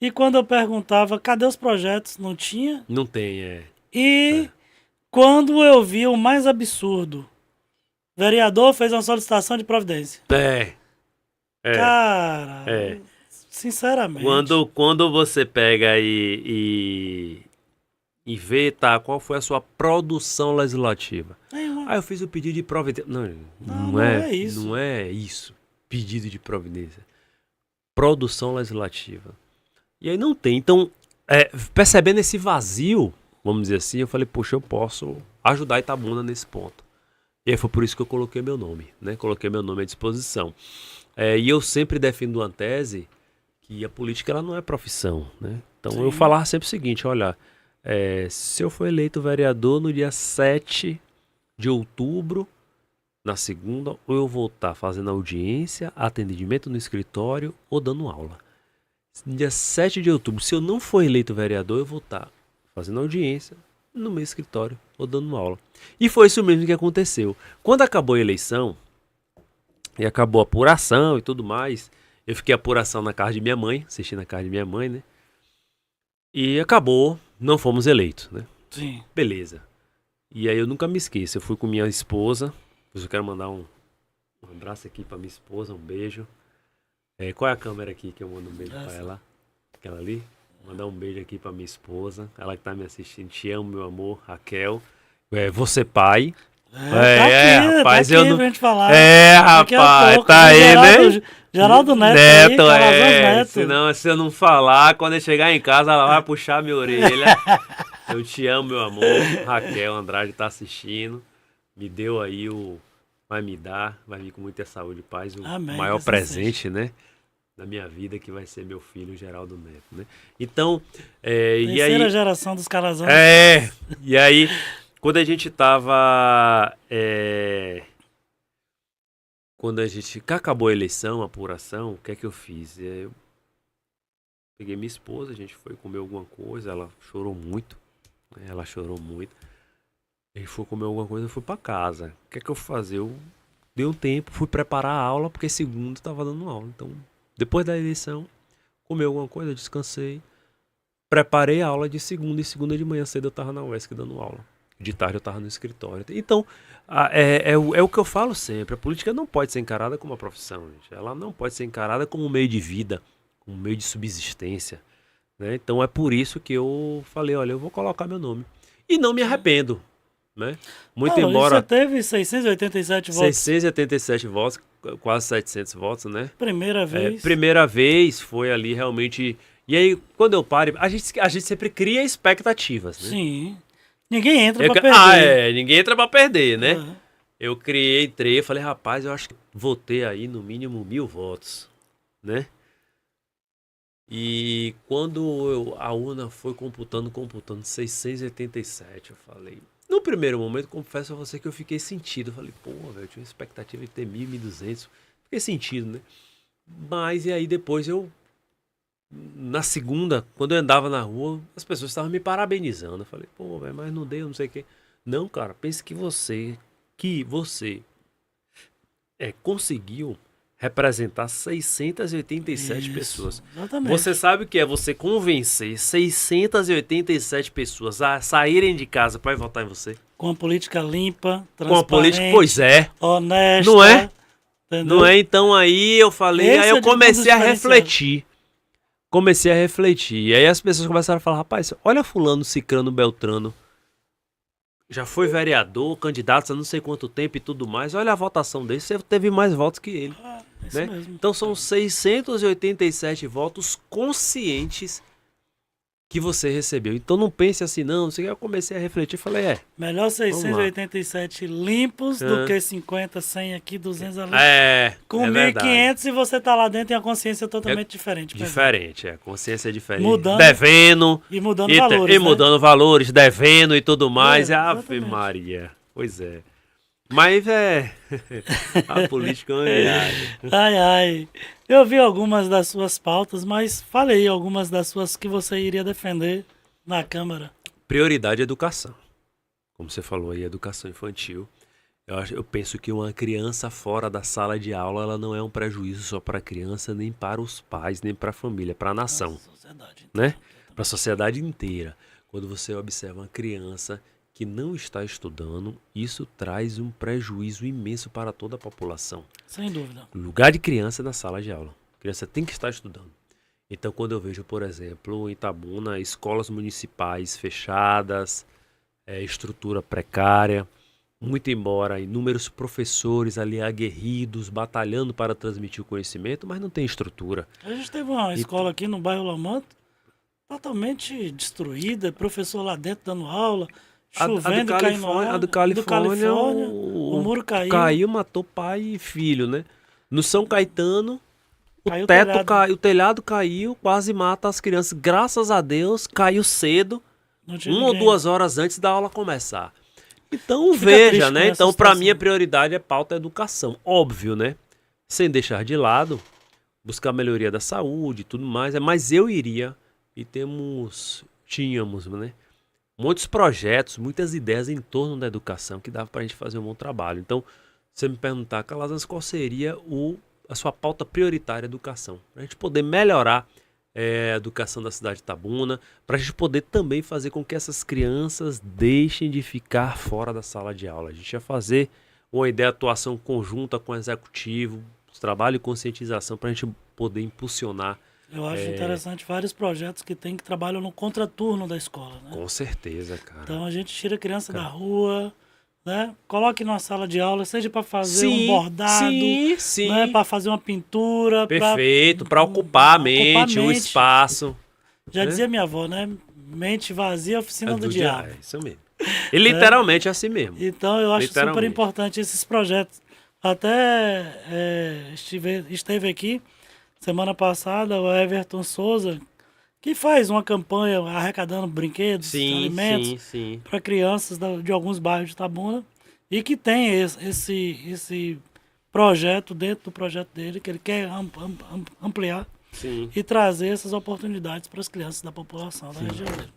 e quando eu perguntava cadê os projetos, não tinha. Não tem, E quando eu vi o mais absurdo, vereador fez uma solicitação de providência. É. Cara, sinceramente. Quando você pega e vê, tá, qual foi a sua produção legislativa? Nenhuma. Ah, eu fiz o pedido de providência. Não, Não é isso. Não é isso. Pedido de providência. Produção legislativa. E aí não tem. Então, percebendo esse vazio, vamos dizer assim, eu falei, poxa, eu posso ajudar Itabuna nesse ponto. E aí foi por isso que eu coloquei meu nome, né? Coloquei meu nome à disposição. E eu sempre defendo uma tese que a política ela não é profissão, né? Então Sim. eu falava sempre o seguinte, olha, se eu for eleito vereador no dia 7 de outubro, na segunda, ou eu vou estar fazendo audiência, atendimento no escritório ou dando aula. No dia 7 de outubro, se eu não for eleito vereador, eu vou estar fazendo audiência no meu escritório ou dando aula. E foi isso mesmo que aconteceu. Quando acabou a eleição, e acabou a apuração e tudo mais, eu fiquei apuração na casa de minha mãe, assistindo a casa de minha mãe, né? E acabou, não fomos eleitos, né? Sim. Beleza. E aí eu nunca me esqueço, eu fui com minha esposa, eu quero mandar um abraço aqui pra minha esposa, um beijo. Qual é a câmera aqui que eu mando um beijo pra ela? Aquela ali? Mandar um beijo aqui pra minha esposa, ela que tá me assistindo. Te amo, meu amor, Raquel. Você pai. Rapaz, eu não... pra gente falar. Rapaz, pouco, tá aí, Geraldo, né? Geraldo Neto, aí, Neto. Senão, se eu não falar, quando eu chegar em casa, ela vai puxar minha orelha. Eu te amo, meu amor. Raquel Andrade tá assistindo. Me deu aí vai vir com muita saúde e paz, Amém, maior assim presente, seja. né? Na minha vida, que vai ser meu filho, Geraldo Neto, né? Então, Terceira geração dos Calazans. E aí, quando a gente tava... Quando a gente acabou a eleição, a apuração, o que é que eu fiz? Eu peguei minha esposa, a gente foi comer alguma coisa, ela chorou muito, né? Ela chorou muito. A gente foi comer alguma coisa e fui pra casa. O que é que eu fui fazer? Eu dei um tempo, fui preparar a aula, porque segundo tava dando aula. Então, depois da eleição, comi alguma coisa, descansei. Preparei a aula de segunda, e segunda de manhã cedo eu tava na UESC dando aula. De tarde eu tava no escritório. Então, é o que eu falo sempre. A política não pode ser encarada como uma profissão, gente. Ela não pode ser encarada como um meio de vida, como um meio de subsistência, né? Então, é por isso que eu falei, olha, eu vou colocar meu nome. E não me arrependo, né? Muito embora... Você teve 687 votos. 687 votos, quase 700 votos, né? Primeira vez. Primeira vez foi ali realmente... E aí, quando eu paro, a gente sempre cria expectativas, né? Sim. Ninguém entra pra perder. Ninguém entra pra perder, né? Uhum. Eu entrei, falei, rapaz, eu acho que vou ter aí no mínimo 1000 votos, né? E quando a urna foi computando 687, eu falei... No primeiro momento, confesso a você que eu fiquei sentido. Eu falei, pô, velho, eu tinha uma expectativa de ter 1.200. Fiquei sentido, né? Mas, e aí depois na segunda, quando eu andava na rua, as pessoas estavam me parabenizando. Eu falei, pô, velho, mas não deu, não sei o quê. Não, cara, pense que você conseguiu representar 687 pessoas. Exatamente. Você sabe o que é você convencer 687 pessoas a saírem de casa para votar em você? Com uma política limpa, transparente, Com a política, pois é. honesta. Não é? Entendeu? Não é? Então aí eu falei, aí eu comecei a refletir. E aí as pessoas começaram a falar, rapaz, olha fulano, cicrano, beltrano. Já foi vereador, candidato há não sei quanto tempo e tudo mais. Olha a votação dele, você teve mais votos que ele. Né? Mesmo. Então são 687 votos conscientes que você recebeu. Então não pense assim, não sei o que. Eu comecei a refletir e falei, melhor 687 limpos do que 50, 100 aqui, 200 ali. Com 1.500 e você tá lá dentro tem a consciência totalmente diferente. Diferente, a consciência é diferente. Mudando, devendo. E mudando valores. E mudando valores, devendo e tudo mais. Ave Maria. Pois é. Mas a política é uma viagem. Ai. Eu vi algumas das suas pautas, mas falei algumas das suas que você iria defender na Câmara. Prioridade é educação. Como você falou aí, educação infantil. Eu penso que uma criança fora da sala de aula, ela não é um prejuízo só para a criança, nem para os pais, nem para a família, para a nação. Né? Para a sociedade inteira. Quando você observa uma criança que não está estudando, isso traz um prejuízo imenso para toda a população. Sem dúvida. O lugar de criança é na sala de aula. A criança tem que estar estudando. Então, quando eu vejo, por exemplo, em Itabuna, escolas municipais fechadas, estrutura precária, muito embora inúmeros professores ali aguerridos, batalhando para transmitir o conhecimento, mas não tem estrutura. A gente teve uma E escola aqui no bairro Lamanto, totalmente destruída, professor lá dentro dando aula, chovendo e caindo A água. do Califórnia, O muro caiu, caiu, matou pai e filho, né? No São Caetano, caiu o telhado. o telhado caiu, quase mata as crianças. Graças a Deus, caiu cedo, Não tinha 1 ou 2 horas antes da aula começar. Então Fica veja, triste né? com essa Então, para situação. mim, a prioridade é pauta educação. Óbvio, né? Sem deixar de lado, buscar melhoria da saúde e tudo mais. Mas eu iria, e tínhamos, né? Muitos projetos, muitas ideias em torno da educação que dava para a gente fazer um bom trabalho. Então, se você me perguntar, Calazans, qual seria a sua pauta prioritária educação? Para a gente poder melhorar a educação da cidade de Itabuna, para a gente poder também fazer com que essas crianças deixem de ficar fora da sala de aula. A gente ia fazer uma ideia de atuação conjunta com o executivo, trabalho e conscientização para a gente poder impulsionar. Eu acho interessante vários projetos que tem que trabalham no contraturno da escola, né? Com certeza, cara. Então a gente tira a criança da rua, né? Coloque numa sala de aula, seja para fazer um bordado, sim. né? Para fazer uma pintura, Perfeito, para ocupar a mente, o mente. espaço. Já né? dizia minha avó, né? Mente vazia, oficina do diabo. É isso mesmo. E literalmente é assim mesmo. Então eu acho super Literalmente. importante esses projetos. Até esteve aqui semana passada o Everton Souza, que faz uma campanha arrecadando brinquedos, alimentos Sim. para crianças de alguns bairros de Itabuna e que tem esse projeto dentro do projeto dele, que ele quer ampliar Sim. e trazer essas oportunidades para as crianças da população da região dele.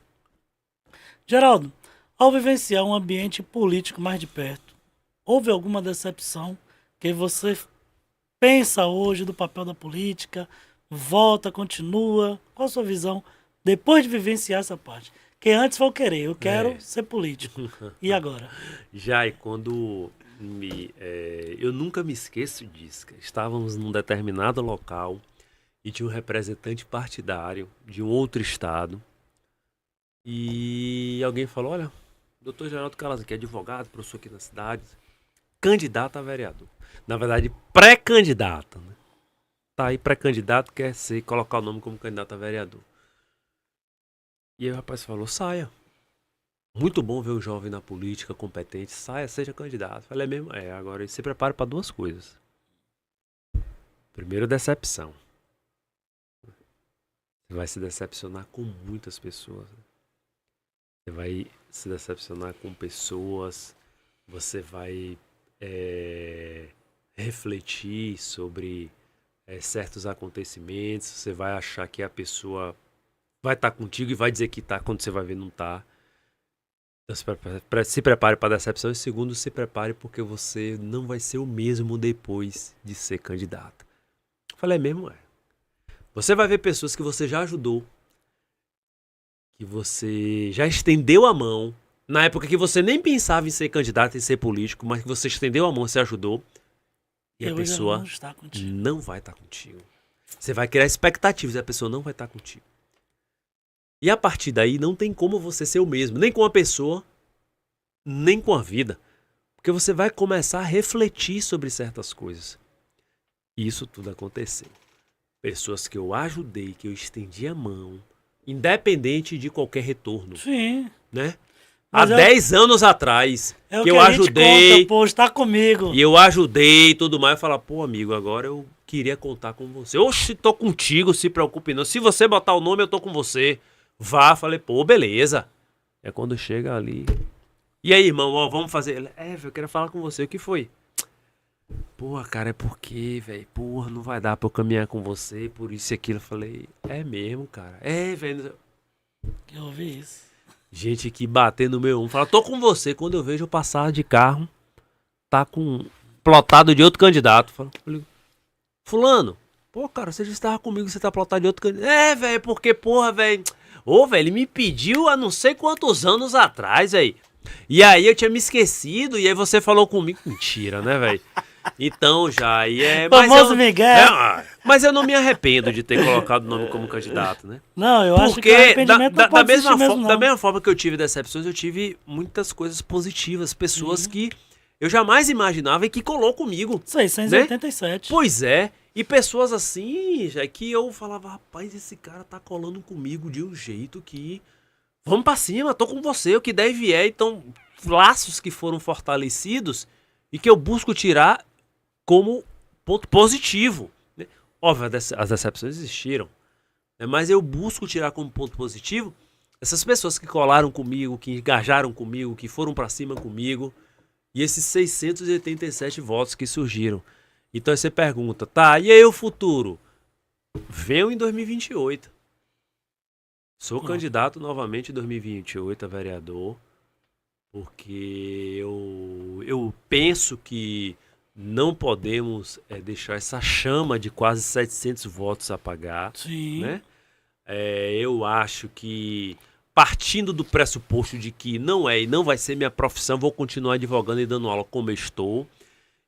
Geraldo, ao vivenciar um ambiente político mais de perto, houve alguma decepção que você pensa hoje do papel da política, volta, continua? Qual a sua visão depois de vivenciar essa parte? Que antes foi o querer, eu quero ser político. E agora? Já, e quando eu nunca me esqueço disso. Estávamos num determinado local e tinha um representante partidário de um outro estado. E alguém falou, olha, doutor Geraldo Calazans, que é advogado, professor aqui na cidade, candidato a vereador. Na verdade, pré-candidato. Né? Tá aí pré-candidato, quer colocar o nome como candidato a vereador. E aí o rapaz falou, saia. Muito bom ver um jovem na política, competente. Saia, seja candidato. Falei, é mesmo? Agora se prepare para 2 coisas. Primeiro, decepção. Você vai se decepcionar com muitas pessoas. Você vai se decepcionar com pessoas. Você vai refletir sobre certos acontecimentos. Você vai achar que a pessoa vai estar contigo e vai dizer que está quando você vai ver não está. Então se prepare para a decepção. E segundo, se prepare porque você não vai ser o mesmo depois de ser candidato. Eu falei, mesmo Você vai ver pessoas que você já ajudou, que você já estendeu a mão, na época que você nem pensava em ser candidato, em ser político, mas que você estendeu a mão, você ajudou, e a pessoa não vai estar contigo. Você vai criar expectativas e a pessoa não vai estar contigo. E a partir daí não tem como você ser o mesmo, nem com a pessoa, nem com a vida. Porque você vai começar a refletir sobre certas coisas. E isso tudo aconteceu. Pessoas que eu ajudei, que eu estendi a mão, independente de qualquer retorno. Sim. Né? Há 10 anos atrás, que eu ajudei. Conta, pô, está comigo. E eu ajudei e tudo mais. Eu falo, pô, amigo, agora eu queria contar com você. Oxe, tô contigo, se preocupe não. Se você botar o nome, eu tô com você. Vá, falei, pô, beleza. É quando chega ali. E aí, irmão, ó, vamos fazer. Eu quero falar com você. O que foi? Porra, cara, é porque, velho, porra, não vai dar pra eu caminhar com você, por isso e aquilo. Eu falei, é mesmo, cara. Velho. Eu ouvi isso. Gente que bater no meu fala, tô com você. Quando eu vejo eu passar de carro, tá com plotado de outro candidato. Falei, fulano, pô, cara, você já estava comigo, você tá plotado de outro candidato. Velho, porque, porra, velho. Ô, velho, ele me pediu há não sei quantos anos atrás, velho. E aí eu tinha me esquecido, e aí você falou comigo. Mentira, né, velho? Então já, e é... Famoso Miguel. Mas eu não me arrependo de ter colocado o nome como candidato, né? Não, eu acho que o Porque arrependimento não pode existir mesmo, não. da mesma forma que eu tive decepções, eu tive muitas coisas positivas, pessoas que eu jamais imaginava e que colou comigo. 687. Né? Pois é, e pessoas assim, já que eu falava, rapaz, esse cara tá colando comigo de um jeito que... Vamos pra cima, tô com você, o que der e vier. Então, laços que foram fortalecidos e que eu busco tirar como ponto positivo. Né? Óbvio, as decepções existiram, né? Mas eu busco tirar como ponto positivo essas pessoas que colaram comigo, que engajaram comigo, que foram pra cima comigo, e esses 687 votos que surgiram. Então aí você pergunta, tá, e aí o futuro? Venho em 2028. Sou candidato novamente em 2028 a vereador, porque eu penso que não podemos deixar essa chama de quase 700 votos apagar. Sim. Né? Eu acho que, partindo do pressuposto de que não é e não vai ser minha profissão, vou continuar advogando e dando aula como eu estou.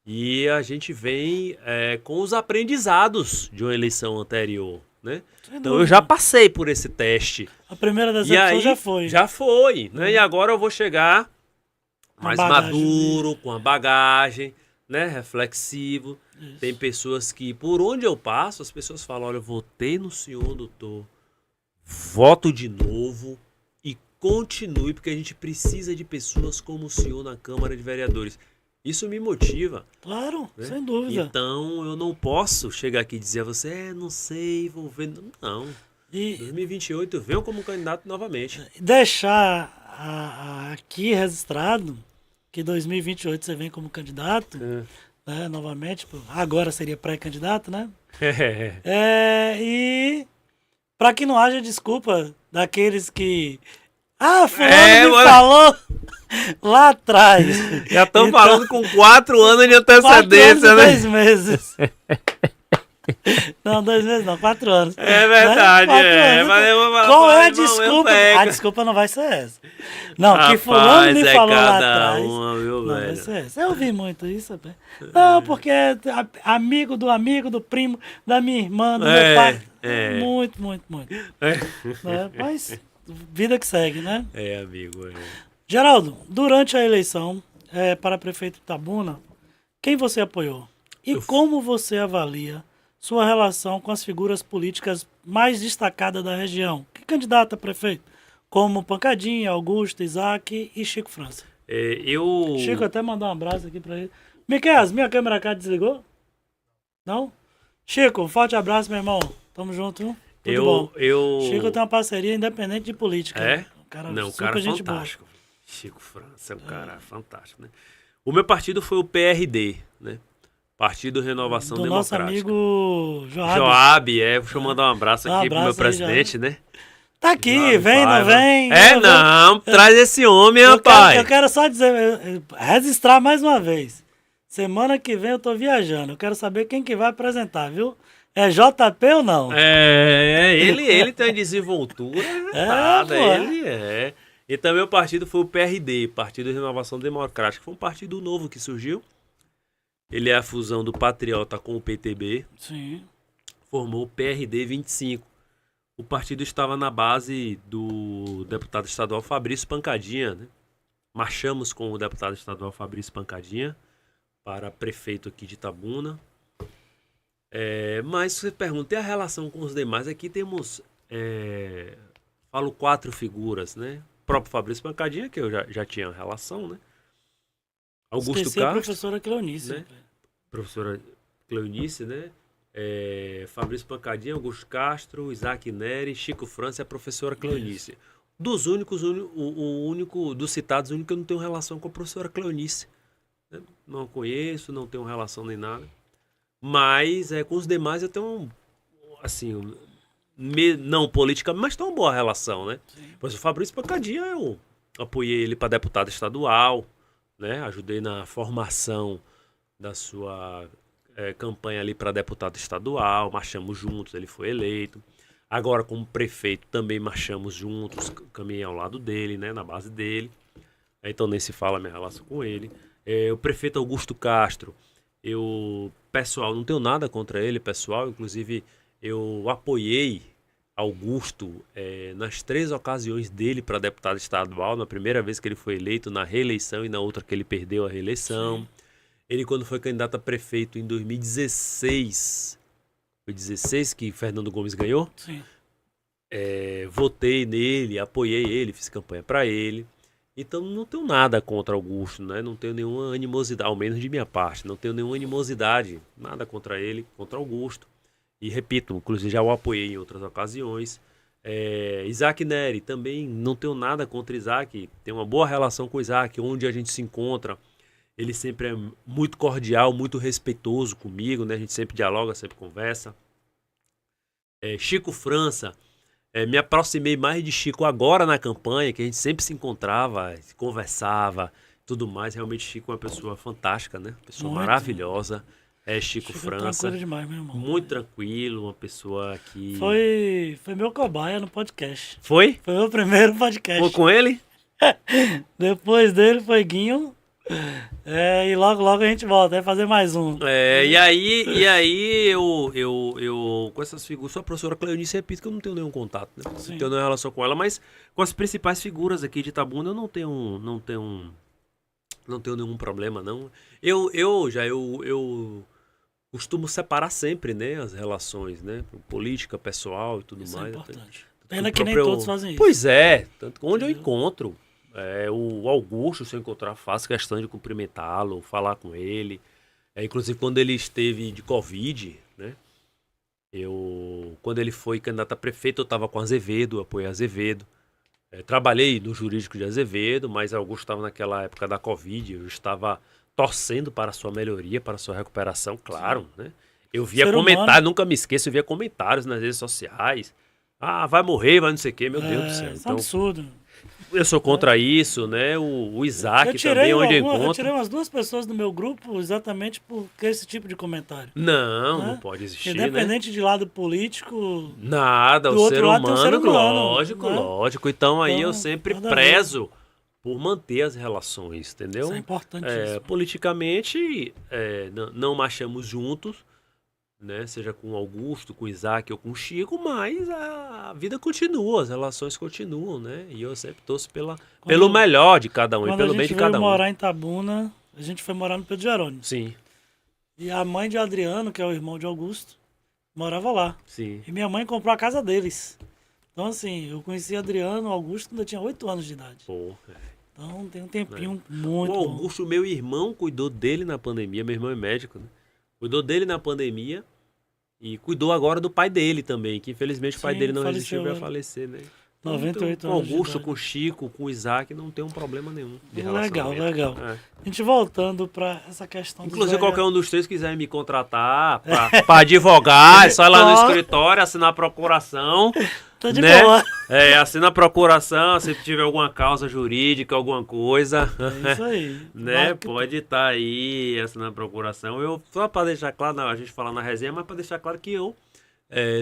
E a gente vem com os aprendizados de uma eleição anterior. Né? Então eu já passei por esse teste. A primeira decepção já foi. Já foi. Né? E agora eu vou chegar mais maduro, com a bagagem, né? Reflexivo. Isso. Tem pessoas que, por onde eu passo, as pessoas falam, olha, eu votei no senhor, doutor, voto de novo e continue, porque a gente precisa de pessoas como o senhor na Câmara de Vereadores. Isso me motiva. Claro, né? Sem dúvida. Então eu não posso chegar aqui e dizer a você, não sei, vou ver. Não. Em 2028 eu venho como candidato novamente. Deixar aqui registrado que em 2028 você vem como candidato, né, novamente, agora seria pré-candidato, né? E para que não haja desculpa daqueles que... fulano me falou lá atrás. Já estão falando com 4 anos de antecedência, 4 anos e 2 meses. Não, 2 meses não, 4 anos. É verdade, né? Qual é a desculpa? A desculpa não vai ser essa. Não, rapaz, que fulano me falou lá atrás. Não vai ser essa. Eu ouvi muito isso. Não, porque é amigo do primo, da minha irmã, do meu pai. Muito. Mas vida que segue, né? Amigo. Geraldo, durante a eleição para prefeito de Itabuna, quem você apoiou? E como você avalia sua relação com as figuras políticas mais destacadas da região? Que candidato a prefeito? Como Pancadinha, Augusto, Isaac e Chico França. Chico até mandou um abraço aqui para ele. Miquel, minha câmera cá desligou? Não? Chico, um forte abraço, meu irmão. Tamo junto. Tudo bom. Chico tem uma parceria independente de política. Um cara fantástico. Boa. Chico França é um cara fantástico, né? O meu partido foi o PRD, né? Partido Renovação Democrática. Nosso amigo Joab, deixa eu mandar um abraço aqui pro meu presidente, né? Tá aqui, Joab, vem, não vem? Traz esse homem, rapaz. Eu quero só dizer, registrar mais uma vez. Semana que vem eu tô viajando, eu quero saber quem que vai apresentar, viu? É JP ou não? Ele tem desenvoltura, ele é. E também o partido foi o PRD, Partido Renovação Democrática. Foi um partido novo que surgiu. Ele é a fusão do Patriota com o PTB. Sim. Formou o PRD 25. O partido estava na base do deputado estadual Fabrício Pancadinha, né? Marchamos com o deputado estadual Fabrício Pancadinha para prefeito aqui de Itabuna. Mas você pergunta, e a relação com os demais? Aqui temos, falo 4 figuras, né? O próprio Fabrício Pancadinha, que eu já tinha relação, né? Augusto Castro. A professora Cleonice. Né? Professora Cleonice, né? Fabrício Pancadinha, Augusto Castro, Isaac Neri, Chico França e a professora Cleonice. Isso. Dos únicos, o único, dos citados, o único que eu não tenho relação com a professora Cleonice. Né? Não conheço, não tenho relação nem nada. Mas com os demais eu tenho, assim, não politicamente, mas tem uma boa relação, né? Pois o Fabrício Pancadinha, eu apoiei ele para deputado estadual, né? Ajudei na formação da sua campanha ali para deputado estadual, marchamos juntos, ele foi eleito. Agora, como prefeito, também marchamos juntos, caminhei ao lado dele, né? Na base dele. Então nem se fala a minha relação com ele. O prefeito Augusto Castro, Pessoal, não tenho nada contra ele, pessoal. Inclusive, eu apoiei Augusto nas 3 ocasiões dele para deputado estadual. Na primeira vez que ele foi eleito, na reeleição, e na outra que ele perdeu a reeleição. Sim. Ele, quando foi candidato a prefeito em 2016, foi 16 que Fernando Gomes ganhou. Sim. Votei nele, apoiei ele, fiz campanha para ele. Então não tenho nada contra Augusto, né? Não tenho nenhuma animosidade, ao menos de minha parte, não tenho nenhuma animosidade, nada contra ele, contra Augusto. E repito, inclusive já o apoiei em outras ocasiões. Isaac Neri, também não tenho nada contra Isaac, tenho uma boa relação com Isaac, onde a gente se encontra. Ele sempre é muito cordial, muito respeitoso comigo, né? A gente sempre dialoga, sempre conversa. Chico França, me aproximei mais de Chico agora na campanha, que a gente sempre se encontrava, conversava, tudo mais. Realmente Chico é uma pessoa fantástica, né? Pessoa muito maravilhosa. Chico França. Tranquilo demais, meu irmão. Muito tranquilo, uma pessoa que... Foi meu cobaia no podcast. Foi? Foi meu primeiro podcast. Foi com ele? Depois dele foi Guinho. E logo a gente volta, vai fazer mais um. E aí eu com essas figuras, sou a professora Cleonice, repito que eu não tenho nenhum contato, né? Não tenho nenhuma relação com ela, mas com as principais figuras aqui de Itabuna eu não tenho nenhum problema, não. Eu costumo separar sempre, né, as relações, né? Política, pessoal e tudo isso mais. É importante. Pena que nem todos fazem isso. Pois é, tanto onde eu encontro. O Augusto, se eu encontrar, faço questão de cumprimentá-lo, falar com ele. Inclusive, quando ele esteve de Covid, né? Quando ele foi candidato a prefeito, eu estava com Azevedo, apoiei Azevedo. Trabalhei no jurídico de Azevedo, mas Augusto estava naquela época da Covid, eu estava torcendo para a sua melhoria, para a sua recuperação, claro, né? Eu via comentários, nunca me esqueço, eu via comentários nas redes sociais. Vai morrer, vai não sei o quê, meu Deus do céu. Então, é um absurdo. Eu sou contra isso, né? O Isaac também, onde eu encontro. Eu tirei umas 2 pessoas do meu grupo exatamente por esse tipo de comentário. Não pode existir, independente de lado político... Nada, o ser humano, lógico. Então aí eu sempre prezo por manter as relações, entendeu? Isso é importantíssimo. Politicamente, não marchamos juntos, né? Seja com Augusto, com Isaac ou com Chico, mas a vida continua, as relações continuam, né? E eu sempre torço pelo melhor de cada um e pelo bem de cada um. Quando a gente veio morar em Itabuna, a gente foi morar no Pedro Jerônimo. Sim. E a mãe de Adriano, que é o irmão de Augusto, morava lá. Sim. E minha mãe comprou a casa deles. Então, assim, eu conheci Adriano, Augusto, quando eu tinha 8 anos de idade. Então, tem um tempinho muito bom. O Augusto, meu irmão, cuidou dele na pandemia. Meu irmão é médico, né? Cuidou dele na pandemia. E cuidou agora do pai dele também, que infelizmente o pai dele não resistiu e veio a falecer, né? 98 anos. Com Augusto, com Chico, com Isaac, não tem um problema nenhum de relacionamento. Legal. A gente voltando para essa questão. Inclusive, qualquer um dos 3 quiser me contratar para advogar, é só ir lá no escritório, assinar a procuração. Tô de boa. Assina a procuração, se tiver alguma causa jurídica, alguma coisa. É isso aí. Né? Pode estar aí, assinando a procuração. Só para deixar claro, a gente fala na resenha, mas para deixar claro que eu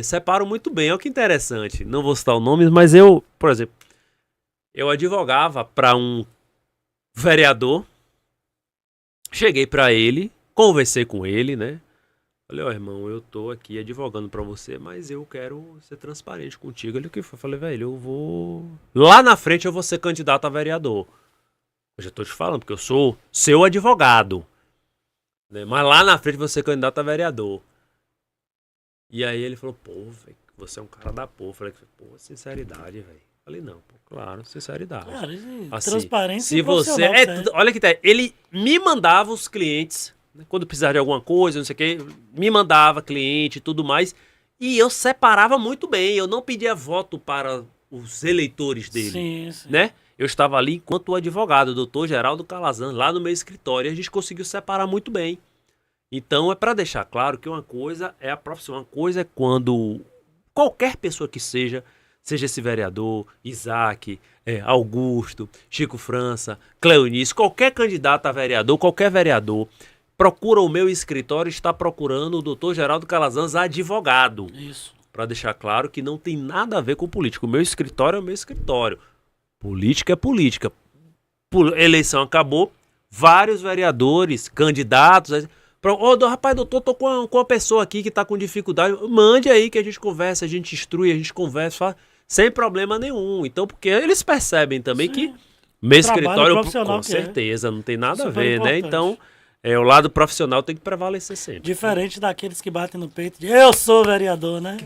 separo muito bem. Olha que interessante. Não vou citar o nome, mas por exemplo, eu advogava para um vereador, cheguei para ele, conversei com ele, né? Falei, irmão, eu tô aqui advogando pra você, mas eu quero ser transparente contigo. Ele, o que foi? Falei, velho, eu vou... Lá na frente eu vou ser candidato a vereador. Eu já tô te falando, porque eu sou seu advogado. Né? Mas lá na frente eu vou ser candidato a vereador. E aí ele falou, velho, você é um cara da porra. Falei, sinceridade, velho. Falei, não, claro, sinceridade. Claro, assim, transparência se você olha que tá, ele me mandava os clientes... Quando precisava de alguma coisa, não sei o que, me mandava cliente e tudo mais. E eu separava muito bem. Eu não pedia voto para os eleitores dele. Sim. Né? Eu estava ali enquanto advogado, o doutor Geraldo Calazan, lá no meu escritório. E a gente conseguiu separar muito bem. Então é para deixar claro que uma coisa é a profissão. Uma coisa é quando qualquer pessoa que seja esse vereador, Isaac, Augusto, Chico França, Cleonice, qualquer candidato a vereador, qualquer vereador... procura o meu escritório, está procurando o doutor Geraldo Calazans, advogado. Isso. Para deixar claro que não tem nada a ver com política. O meu escritório é o meu escritório. Política é política. Eleição acabou, vários vereadores, candidatos, Rapaz, doutor, tô com uma pessoa aqui que tá com dificuldade. Mande aí que a gente conversa, a gente instrui, a gente conversa, sem problema nenhum. Então, porque eles percebem também Sim. que meu Trabalho escritório, profissional com que é. certeza, não tem nada a Super ver, né? importante. Então, o lado profissional tem que prevalecer sempre. Diferente daqueles que batem no peito de eu sou vereador, né?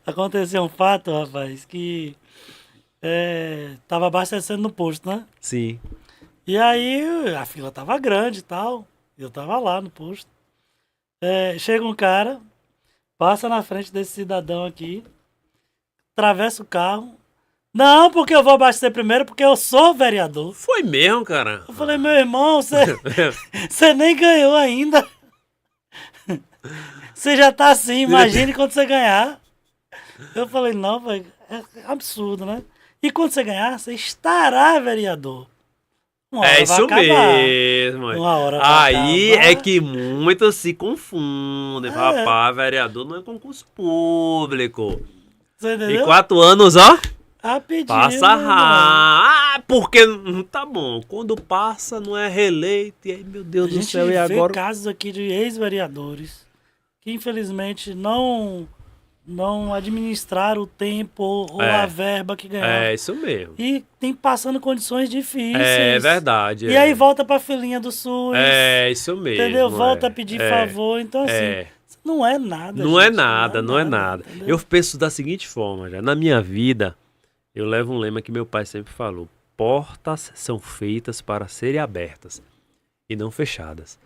Aconteceu um fato, rapaz, que tava abastecendo no posto, né? Sim. E aí a fila tava grande e tal. Eu tava lá no posto. Chega um cara, passa na frente desse cidadão aqui, atravessa o carro. Não, porque eu vou abastecer primeiro, porque eu sou vereador. Foi mesmo, cara. Eu falei, meu irmão, você nem ganhou ainda. Você já tá assim, imagine quando você ganhar. Eu falei, não, velho, é absurdo, né? E quando você ganhar, você estará vereador. Uma hora É vai isso acabar. mesmo. Uma hora vai Aí acabar. é que muitos se confundem. Rapaz, vereador não é concurso público. Você Em entendeu? 4 anos, ó, Rapidinho. passa meu irmão. rápido. Porque tá bom. Quando passa, não é reeleito. E aí, meu A Deus do gente céu, e vê agora? casos aqui de ex-vereadores que infelizmente não administraram o tempo ou a verba que ganharam. É isso mesmo. E tem passando condições difíceis. É verdade. E aí volta pra filinha do SUS. É isso mesmo. Entendeu? Volta a pedir favor. Então, assim, É. não é nada. Não é gente, nada, não é nada. entendeu? Eu penso da seguinte forma, já. Na minha vida, eu levo um lema que meu pai sempre falou: portas são feitas para serem abertas e não fechadas.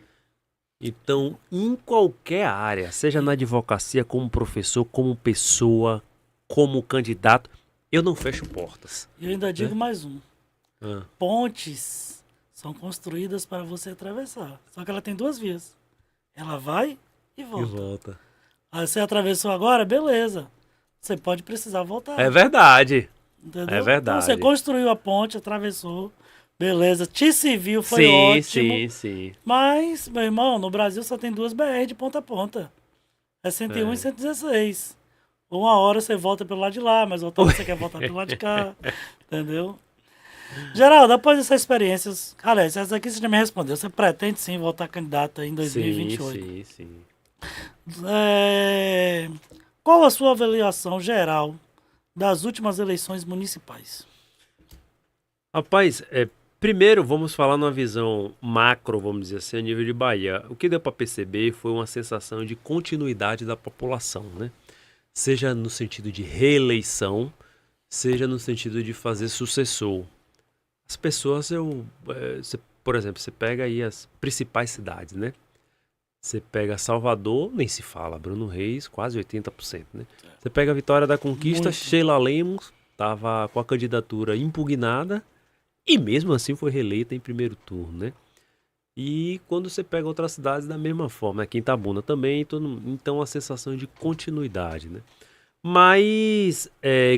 Então, em qualquer área, seja na advocacia, como professor, como pessoa, como candidato, eu não fecho portas. E eu ainda digo mais um. Ah, Pontes são construídas para você atravessar. Só que ela tem 2 vias. Ela vai e e volta. volta. Aí você atravessou agora, beleza. Você pode precisar voltar. É verdade. Entendeu? É verdade. Então você construiu a ponte, atravessou, beleza. Te serviu, foi Sim, ótimo. sim, sim. Mas, meu irmão, no Brasil só tem 2 BR de ponta a ponta. É 101 e 116. Uma hora você volta pelo lado de lá, mas outra hora você quer voltar pelo lado de cá. Entendeu? Geraldo, após essas experiências, aliás, essa aqui você já me respondeu. Você pretende sim voltar candidato em 2028? Sim, sim. Qual a sua avaliação geral das últimas eleições municipais? Rapaz, primeiro vamos falar numa visão macro, vamos dizer assim, a nível de Bahia. O que deu para perceber foi uma sensação de continuidade da população, né? Seja no sentido de reeleição, seja no sentido de fazer sucessor. As pessoas, por exemplo, você pega aí as principais cidades, né? Você pega Salvador, nem se fala, Bruno Reis, quase 80%, né? Você pega a Vitória da Conquista, Muito. Sheila Lemos, estava com a candidatura impugnada e mesmo assim foi reeleita em primeiro turno, né? E quando você pega outras cidades da mesma forma, né? Quintabuna também, então a sensação de continuidade, né? Mas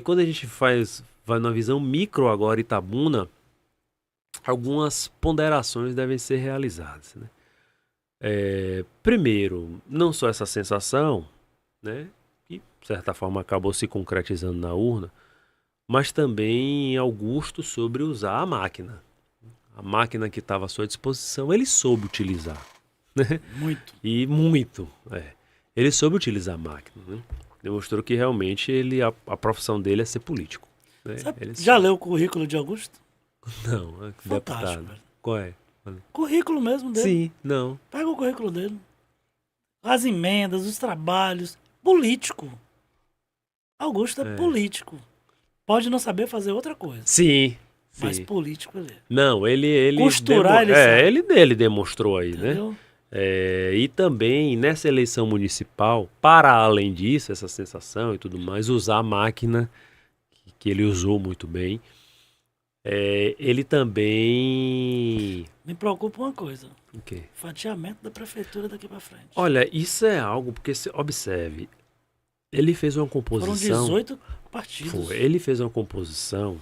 quando a gente vai numa visão micro agora, Itabuna, algumas ponderações devem ser realizadas, né? Primeiro, não só essa sensação, né, que de certa forma acabou se concretizando na urna, mas também Augusto sobre usar a máquina. A máquina que estava à sua disposição, ele soube utilizar. Né? Muito. E muito. Ele soube utilizar a máquina. Né? Demonstrou que realmente a profissão dele é ser político. Né? Já leu o currículo de Augusto? Não, Fantástico, deputado. velho. Qual é? Currículo mesmo dele. Sim, não. Pega o currículo dele. As emendas, os trabalhos. Político. Augusto é político. Pode não saber fazer outra coisa. Sim. Mas sim. político ele é. Não, ele Costurar, ele sabe. ele demonstrou aí, Entendeu? né? E também nessa eleição municipal, para além disso, essa sensação e tudo mais, usar a máquina que ele usou muito bem. Ele também... Me preocupa uma coisa. O quê? Fatiamento da prefeitura daqui pra frente. Olha, isso é algo, porque observe, ele fez uma Foram composição... 18 partidos. Ele fez uma composição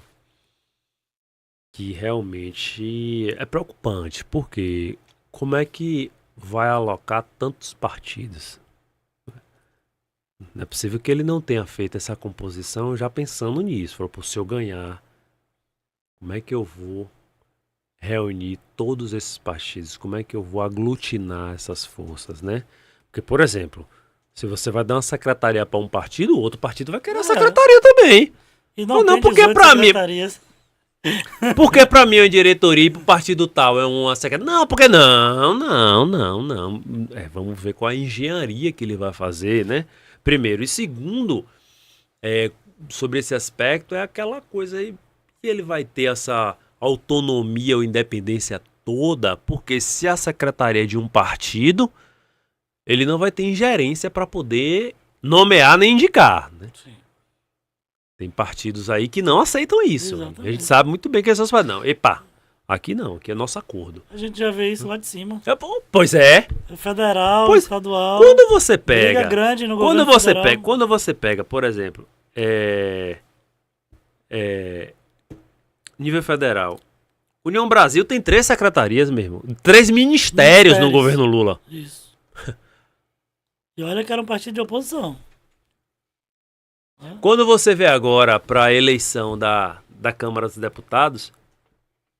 que realmente é preocupante, porque como é que vai alocar tantos partidos? Não é possível que ele não tenha feito essa composição já pensando nisso. Falou, se eu ganhar, como é que eu vou reunir todos esses partidos? Como é que eu vou aglutinar essas forças, né? Porque, por exemplo, se você vai dar uma secretaria para um partido, o outro partido vai querer a secretaria também. E não, Não, tem porque 18 pra mim- secretarias. Porque pra mim uma diretoria e pro partido tal é uma secretaria. Não, porque não. Vamos ver qual a engenharia que ele vai fazer, né? Primeiro. E segundo, sobre esse aspecto, é aquela coisa aí que ele vai ter essa autonomia ou independência toda, porque se a secretaria é de um partido, ele não vai ter ingerência para poder nomear nem indicar, né? Sim. Tem partidos aí que não aceitam isso. Exatamente. A gente sabe muito bem que essas falam, não, epa, aqui não, aqui é nosso acordo. A gente já vê isso lá de cima. Pois é. Federal, Pois, estadual. quando você briga pega, grande no quando governo você federal. pega, quando você pega, por exemplo, nível federal, União Brasil tem 3 secretarias mesmo, 3 ministérios no governo Lula. Isso. E olha que era um partido de oposição. Quando você vê agora para a eleição da Câmara dos Deputados,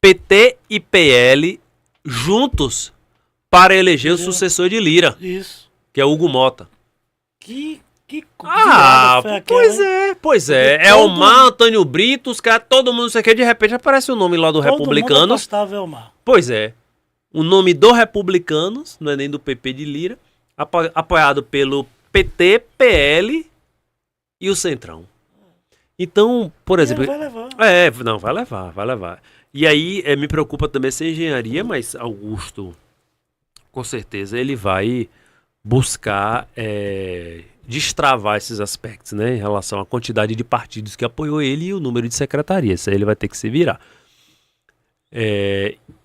PT e PL juntos para eleger o sucessor de Lira, Isso. que é Hugo Mota. Que Ah, virada foi aquela, pois é. Porque É o Mar, Antônio Brito, os caras, todo mundo, não sei o que, de repente aparece o nome lá do Todo Republicanos. mundo apostava em Elmar. Pois é. O nome do Republicanos, não é nem do PP de Lira, apoiado pelo PT, PL e o Centrão. Então, por exemplo... Ele vai levar. Não, vai levar. E aí, me preocupa também essa engenharia, mas Augusto, com certeza, ele vai buscar destravar esses aspectos, né, em relação à quantidade de partidos que apoiou ele e o número de secretarias. Isso aí ele vai ter que se virar.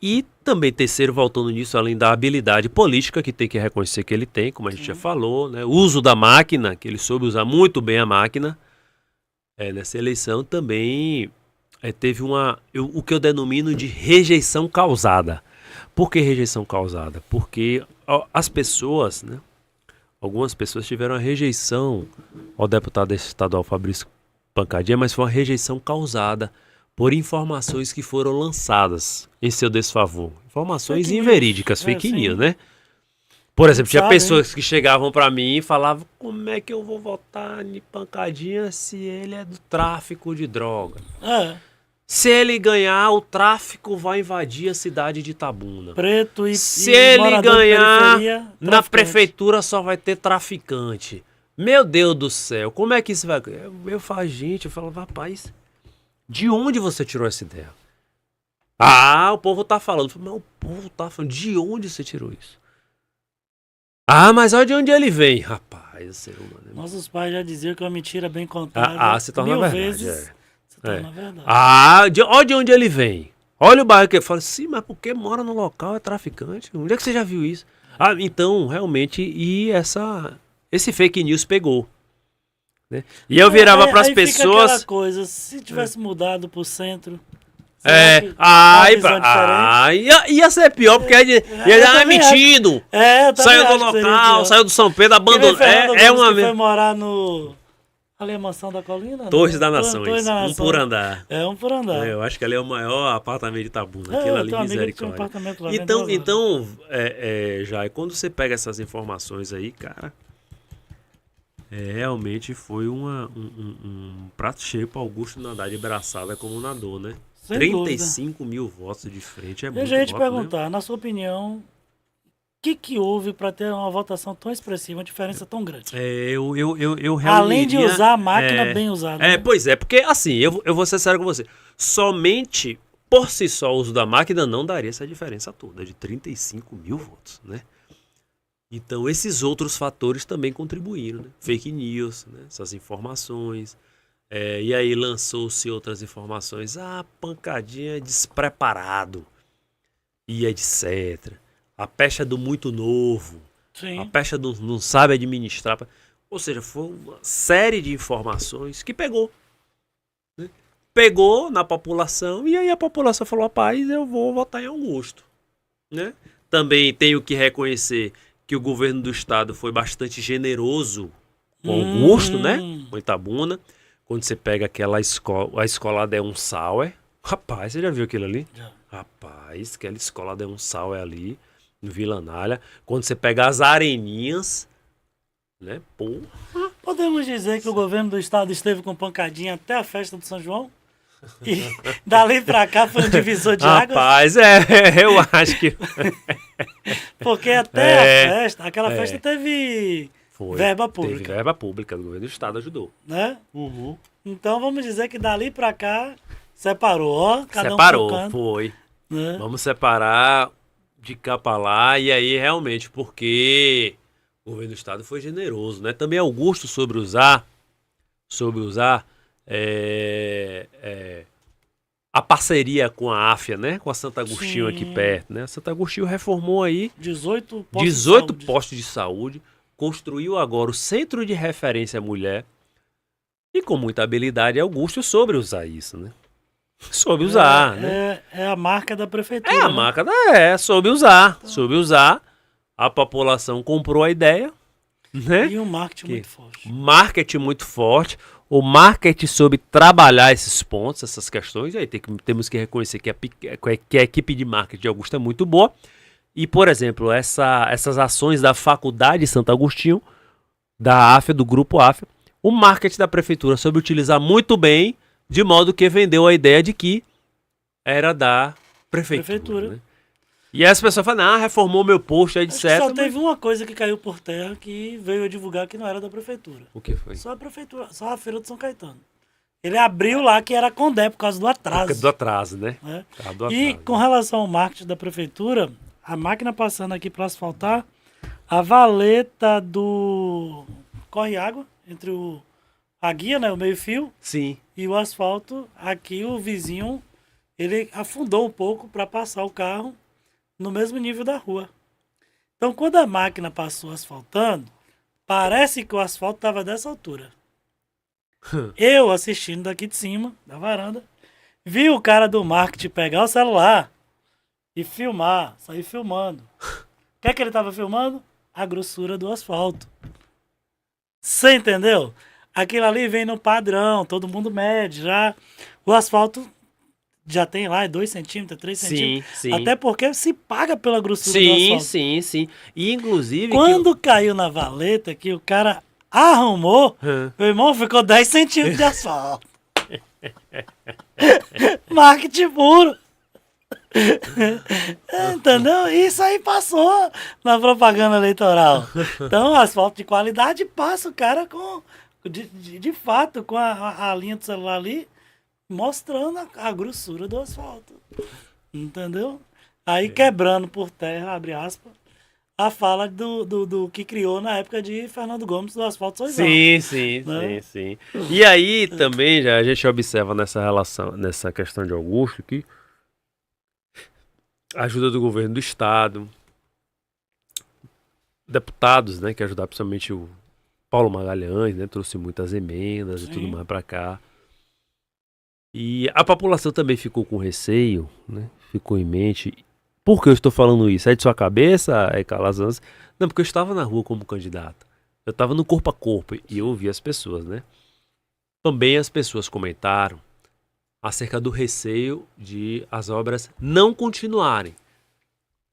E também, terceiro, voltando nisso, além da habilidade política, que tem que reconhecer que ele tem, como a gente já falou, né, o uso da máquina, que ele soube usar muito bem a máquina, nessa eleição também teve o que eu denomino de rejeição causada. Por que rejeição causada? Porque as pessoas, né, algumas pessoas tiveram a rejeição ao deputado estadual Fabrício Pancadinha, mas foi uma rejeição causada por informações que foram lançadas em seu desfavor. Informações Fake news. inverídicas, fake Sim. news, né? Por exemplo, tinha Sabe, pessoas que chegavam pra mim e falavam: como é que eu vou votar em Pancadinha se ele é do tráfico de droga? Se ele ganhar, o tráfico vai invadir a cidade de Itabuna. Preto e Se ele morador de ganhar, periferia, na traficante. prefeitura só vai ter traficante. Meu Deus do céu, como é que isso vai... Eu falo, rapaz, de onde você tirou essa ideia? O povo tá falando. Mas o povo tá falando, de onde você tirou isso? Mas olha de onde ele vem. Rapaz, o ser humano... Nossos pais já diziam que uma mentira bem contada se torna 1000 verdade, vezes se torna verdade. Olha de onde ele vem. Olha o bairro que ele fala, sim, mas porque mora no local é traficante? Onde é que você já viu isso? Então, realmente, esse fake news pegou. Né? E eu virava para as Aí fica pessoas... aquela coisa, se tivesse mudado pro centro... será que uma visão diferente? Ia ser pior, porque ia também mentindo. eu também Saiu do acho que seria local, pior. saiu do São Pedro, abandonou. Fernando É Gomes uma que foi mesmo. morar no... Ali é Mansão da Colina? Torres da Torres Nações, da um Nação. por andar. Um por andar. Eu acho que ali é o maior apartamento de Itabuna. Aquilo ali, eu tenho um amigo que tinha um misericórdia. apartamento lá Então, dentro Jai, quando você pega essas informações aí, cara, realmente foi um prato cheio para Augusto nadar de braçada como nadou, né? Sem 35 mil votos de frente é muito Deixa eu te voto, né? perguntar, na sua opinião, o que houve para ter uma votação tão expressiva, uma diferença tão grande? Eu reuniria... Além de usar a máquina bem usada. né? Pois é, porque assim, eu vou ser sério com você. Somente por si só o uso da máquina não daria essa diferença toda, de 35 mil votos, né? Então esses outros fatores também contribuíram, né? Fake news, né? Essas informações. E aí lançou-se outras informações. Pancadinha despreparado. E etc. A pecha do muito novo. Sim. A pecha do não sabe administrar. Ou seja, foi uma série de informações que pegou. Né? Pegou na população e aí a população falou, rapaz, eu vou votar em Augusto. Né? Também tenho que reconhecer que o governo do estado foi bastante generoso com Augusto, né? Com Itabuna. Quando você pega aquela escola, a escola Adeon Sauer. Rapaz, você já viu aquilo ali? Já. Rapaz, aquela escola deu um sal ali, no Vila Nalha. Quando você pega as areninhas, né? Pô, Podemos dizer que o governo do estado esteve com pancadinha até a festa do São João? E dali pra cá foi um divisor de águas? rapaz, eu acho que Porque até a É, festa, aquela é. festa teve foi. verba Teve pública, verba pública do governo do estado, ajudou. né? Então vamos dizer que dali pra cá separou, ó, cada um pro Separou, canto, foi. né? Vamos separar de cá pra lá, e aí realmente, porque o governo do estado foi generoso, né? Também Augusto sobre usar a parceria com a AFIA, né? Com a Santo Agostinho aqui Sim. perto, né? A Santo Agostinho reformou aí 18 postos 18 de saúde. postos de saúde, construiu agora o Centro de Referência Mulher e com muita habilidade Augusto soube usar isso, né? Soube usar, né? É a marca da prefeitura, É a né? marca soube usar. A população comprou a ideia, né? E um marketing Que- muito forte. Marketing muito forte. O marketing soube trabalhar esses pontos, essas questões. E aí temos que reconhecer que a equipe de marketing de Augusto é muito boa. E, por exemplo, essas ações da Faculdade Santo Agostinho, da AFIA, do Grupo AFIA, o marketing da prefeitura soube utilizar muito bem, de modo que vendeu a ideia de que era da prefeitura. Né? E aí as pessoas falam, reformou meu posto, Acho que etc. só teve uma coisa que caiu por terra que veio a divulgar que não era da prefeitura. O que foi? Só a prefeitura, só a Feira de São Caetano. Ele abriu lá que era Condé por causa do atraso. Do atraso, né? Né? Por causa do E atraso. com relação ao marketing da prefeitura, a máquina passando aqui para asfaltar, a valeta do corre água entre a guia, né, o meio-fio, Sim. e o asfalto. Aqui o vizinho ele afundou um pouco para passar o carro no mesmo nível da rua. Então, quando a máquina passou asfaltando, parece que o asfalto estava dessa altura. Eu assistindo daqui de cima, da varanda, vi o cara do marketing pegar o celular e filmar, sair filmando. O que é que ele estava filmando? A grossura do asfalto. Você entendeu? Aquilo ali vem no padrão, todo mundo mede já. O asfalto já tem lá 2 centímetros, 3 centímetros. Sim. Até porque se paga pela grossura do Sim, asfalto. sim. E inclusive. Quando caiu na valeta, que o cara arrumou, meu irmão, ficou 10 centímetros de asfalto. Marketing puro. Entendeu? Isso aí passou na propaganda eleitoral. Então, asfalto de qualidade passa o cara com, de fato, com a linha do celular ali, mostrando a grossura do asfalto. Entendeu? Aí quebrando por terra, abre aspas, a fala do que criou na época de Fernando Gomes do asfalto Soizão. Sim. E aí também já a gente observa nessa relação, nessa questão de Augusto, que a ajuda do governo do estado, deputados, né, que ajudaram principalmente o Paulo Magalhães, né, trouxe muitas emendas e tudo mais para cá. E a população também ficou com receio, né, ficou em mente. Por que eu estou falando isso? É de sua cabeça, Calazans? Não, porque eu estava na rua como candidato. Eu estava no corpo a corpo e eu ouvi as pessoas, né? Também as pessoas comentaram acerca do receio de as obras não continuarem.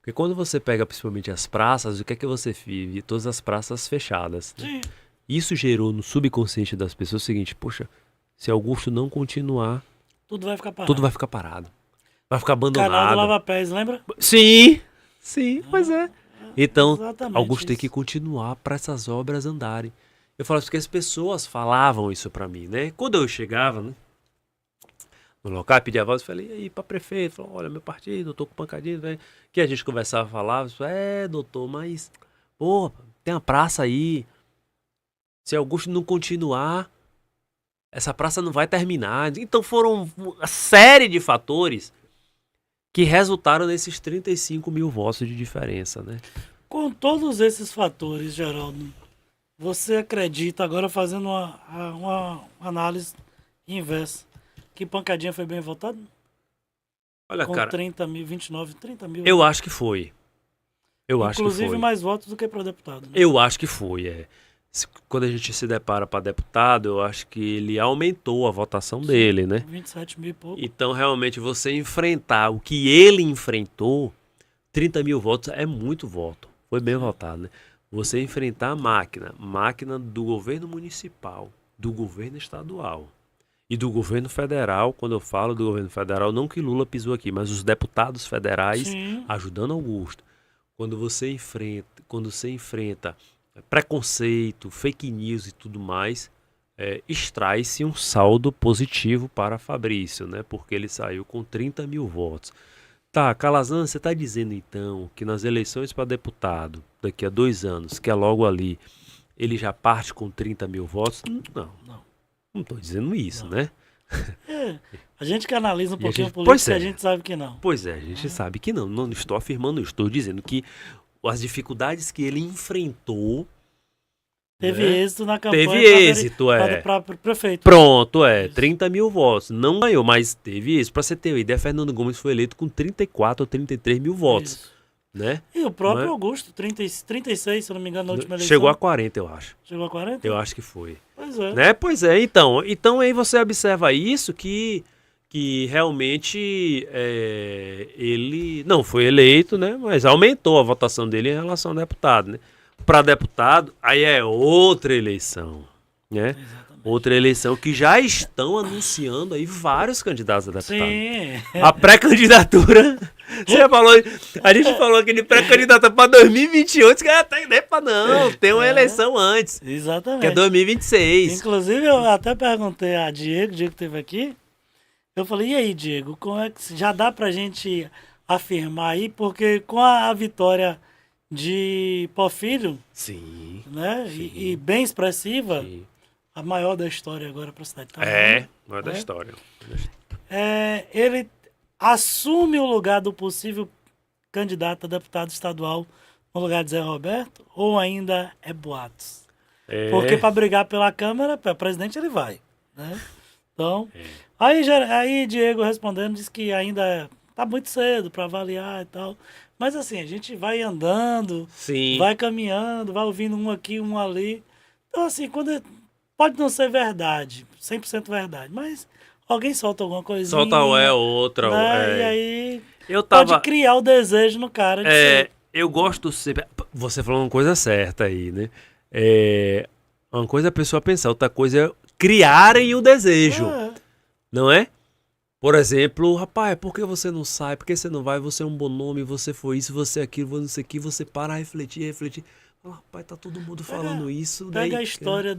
Porque quando você pega principalmente as praças, o que é que você vive? Todas as praças fechadas. Né? Sim. Isso gerou no subconsciente das pessoas o seguinte, poxa, se Augusto não continuar, Tudo vai ficar parado. tudo vai ficar parado. Vai ficar abandonado. Canal do Lava Pés, lembra? Sim, pois é. Então, Exatamente Augusto tem isso. que continuar para essas obras andarem. Eu falo isso porque as pessoas falavam isso para mim, né? Quando eu chegava, né, no local, pedia a voz, eu falei, e aí, para prefeito, falou, olha, meu partido, eu tô com pancadinha, velho. Que a gente conversava, falava, doutor, mas, pô, tem uma praça aí. Se Augusto não continuar, essa praça não vai terminar. Então foram uma série de fatores que resultaram nesses 35 mil votos de diferença, né? Com todos esses fatores, Geraldo, você acredita, agora fazendo uma análise inversa, que Pancadinha foi bem votado? Olha, Com cara, 30 mil, 29, 30 mil. eu né? acho que foi. Eu acho que Inclusive foi. mais votos do que para deputado. Né? Eu acho que foi, é. quando a gente se depara para deputado, eu acho que ele aumentou a votação dele, né? 27 mil e pouco. Então, realmente, você enfrentar o que ele enfrentou, 30 mil votos é muito voto. Foi bem votado, né? Você enfrentar a máquina do governo municipal, do governo estadual e do governo federal. Quando eu falo do governo federal, não que Lula pisou aqui, mas os deputados federais Sim. ajudando Augusto. Quando você enfrenta preconceito, fake news e tudo mais, extrai-se um saldo positivo para Fabrício, né? Porque ele saiu com 30 mil votos. Tá, Calazans, você está dizendo então que nas eleições para deputado, daqui a 2 anos, que é logo ali, ele já parte com 30 mil votos? Não, não estou dizendo isso, né? A gente que analisa um E a pouquinho gente- política, pois é. a gente sabe que não. Pois é, a gente sabe que não. Não estou afirmando, estou dizendo que as dificuldades que ele enfrentou. Teve né? êxito na campanha. Teve êxito, Para prefeito. Pronto, Isso. 30 mil votos. Não ganhou, mas teve isso. Pra você ter uma ideia, Fernando Gomes foi eleito com 34 ou 33 mil votos, Isso. né? E o próprio Não é? Augusto, 36, se eu não me engano, na última eleição. Chegou a 40, eu acho. Chegou a 40? Eu acho que foi. Pois é. Né? Pois é, então aí você observa isso que realmente ele não foi eleito, né? Mas aumentou a votação dele em relação ao deputado, né? Para deputado, aí é outra eleição, né? Exatamente. Outra eleição que já estão anunciando aí vários candidatos a deputado. Sim. A pré-candidatura, você falou, a gente falou aqui de pré-candidata para 2028, que até nem para não, tem uma eleição antes, Exatamente. que é 2026. Inclusive, eu até perguntei a Diego esteve aqui, eu falei, e aí, Diego, como é que já dá pra gente afirmar aí, porque com a vitória de Porfírio, Sim. né, Sim. e bem expressiva, Sim. a maior da história agora para a cidade de Itabuna, Não é da né? história. Ele assume o lugar do possível candidato a deputado estadual no lugar de Zé Roberto, ou ainda é boatos? Porque para brigar pela Câmara, para presidente ele vai, né? Então, aí Diego respondendo disse que ainda tá muito cedo para avaliar e tal. Mas assim, a gente vai andando, Sim. vai caminhando, vai ouvindo um aqui, um ali. Então assim, pode não ser verdade, 100% verdade, mas alguém solta alguma coisinha. Solta outra. Né? E aí Eu pode tava. criar o desejo no cara de ser. Eu gosto sempre. Você falou uma coisa certa aí, né? Uma coisa é a pessoa pensar, outra coisa é criarem o desejo. Não é? Por exemplo, rapaz, por que você não sai? Por que você não vai? Você é um bom nome, você foi isso, você é aquilo, você não sei o que, você para a refletir. Fala, rapaz, tá todo mundo falando isso. Pega daí, a história